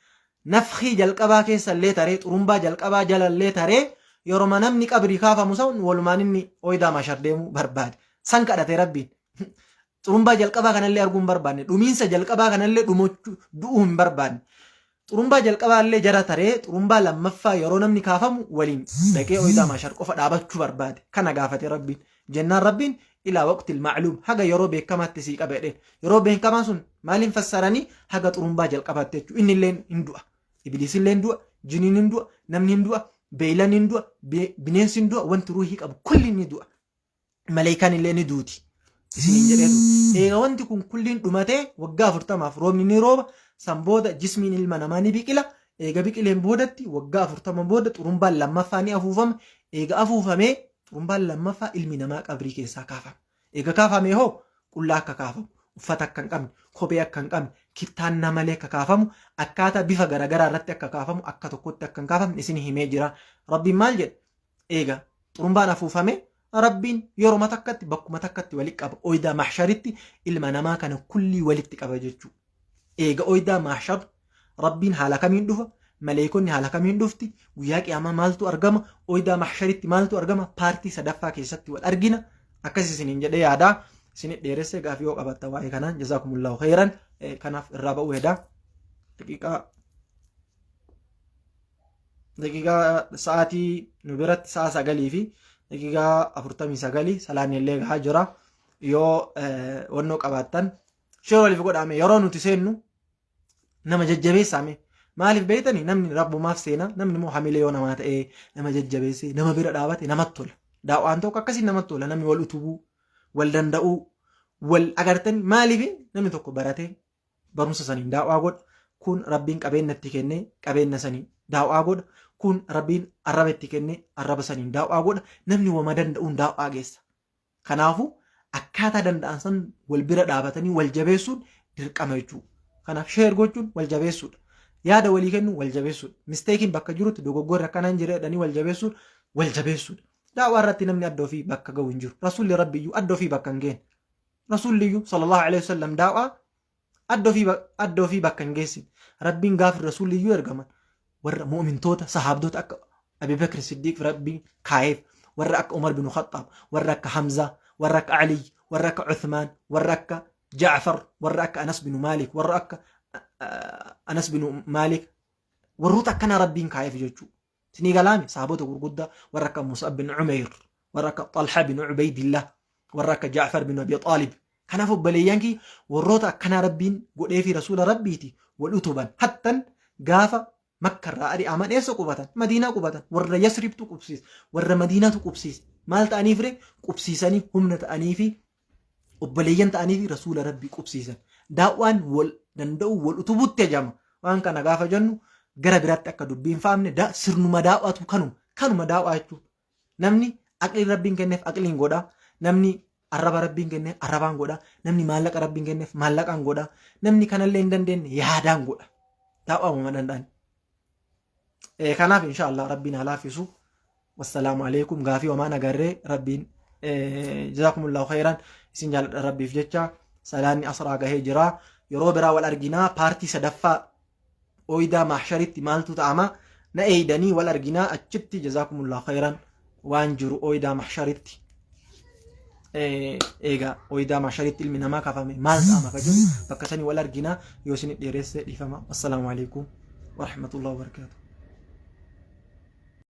nafxii jalqabaa keessa illee taree xurumbaa jalqabaa jala illee taree yeroo namni qabrii kaafamu san walumaan inni oydaa mashar deemuu barbaade san kadhate rabbiin xurumbaa jalqabaa kanallee arguu hin barbaanne dhumiinsa jalqabaa kanallee du'uu hin barbaanne xurumbaa jalqabaa illee jara taree xurumbaa lammaffaa yeroo namni kaafamu waliin dhaqee oydaa mashar qofa dhaabachuu barbaade kana gaafate rabbiin jennaan rabbiin إلى وقت المعلوم حاجة يروبي كما تسيق أبدا يروبي كما سن مالين فسرني حاجة ترمبا جل قبضتشو إن اللين اندوا إبليس اللين اندوا جنين اندوا نمن اندوا بيلان اندوا بنيس اندوا وانت روحي أب كل ندوا ملايكان اللين ندوتي isinin jedhetu eega wanti kun kulliin dhumatee waggaa 40 roobni ni rooba san booda jismiin ilma namaa ni biqila eega biqileen boodatti waggaa 40 booda xurumbaan lammaffaa ni afuufama eega afuufamee xurumbaan lammaffaa ilmi namaa qabrii keessaa kaafama eega kaafamee hoo qullaa akka kaafamu uffata akka hin qabne kophee akka hin qabne kittaanna malee akka kaafamu akkaataa bifa garagaraa irratti akka kaafamu akka tokkotti akka hin kaafamne isin himee jira rabbiin maal jedhe eega xurumbaan afuufamee ربين يوم تكت بكم تكت ولك أب أويدا محشرتي إلما ما كان كل ولدت أبجتشو إيجا أويدا محشر ربين هلاك من دفع ملايكون هلاك من دفتي وياك أما مالتو أرجما أويدا محشرتي مالتو أرجما بارتي سدفع كيستي والأرجنا أكاسي سنين جدي هذا سنين درسة قافيو أبدا واي كنا جزاكم الله خيرا كنا في الرابع وهذا دقيقة ساعتي نبرت ساعة سجلي في دقيقة أفرطمي سجلي سلاني اللي هاجرة يو ونوك أباتن شو اللي فيقول عمي يرونو تسينو نما ججبي سامي ما ألف بيتني نمني ربو ما فسينا نمني مو حميلي يونا مات إيه نما ججبي سي نما بيرا دعواتي نما تطول دعو أنتو كاكسي نما تطول نمي والأتوبو والدندقو والأغرتني ما ألفي نمي توكو براتي برمسا سنين دعو أقول كون ربين كابين نتكيني كابين نسانين دعو أقول كون ربين الرب تكني الرب سنين داو أقول نمني ومدن دون داو أجلس كنافو أكاتا دندان سن والبرد دابتني والجبسون درك أمجو كناف شير جوجون والجبسون يا دا ولي كنو والجبسون مستيكين بكا جروت دوغور ركانان جري داني والجبسون داو أرتي نمني أدو في بكا جوينجر رسول ربي يو أدو في بكا نجين رسول يو صلى الله عليه وسلم داو أدو في بكا نجيسين ربين غافر رسول يو يرغمان ور مؤمن توتا صحابدوت أك أبي بكر الصديق في ربي كايف ورك عمر بن الخطاب ورك حمزة ورك علي ورك عثمان ورك جعفر ورك أنس بن مالك ورك أنس بن مالك وروتك كان ربي كايف جوجو تني كلامي صحابته ورقدة ورك مصعب بن عمير ورك طلحة بن عبيد الله ورك جعفر بن أبي طالب كان فوق بليانكي وروتك كان ربي قل في رسول ربيتي والأتوبان حتى قافة مكة رأي أمان إيش قبضة مدينة قبضة ور يسرب تقبسيس ور مدينة تقبسيس مال تأنيفري قبسيسني هم نتأنيفي وبليان تأنيفي رسول ربي قبسيسن داوان دندو والأتوبوت تجمع وان كان غافة جنو غربيرات أكدوبين فامن دا سرنو مداوات كانوا مداواتو نمني أكل ربين كنف أكلين غودا نمني الرب ربين كنف الربان غودا نمني مالك ربين كنف مالك أن غودا نمني كان اللين دندن يادان غودا داوا ممدندان كناف إن شاء الله ربنا لافسو والسلام عليكم غافي وما نقرر ربين جزاكم الله خيرا سنجال ربي في جتشا سلاني أسرع هجرا يروبرا والأرجنا بارتي سدفا وإذا محشرت مالتو تعمى نأيدني والأرجنا أجبت جزاكم الله خيرا وانجروا وإذا محشرت إيجا وإذا محشرت المنما كفامي مالت أما كجون بكسني والأرجنا يوسني ديرس لفما والسلام عليكم ورحمة الله وبركاته.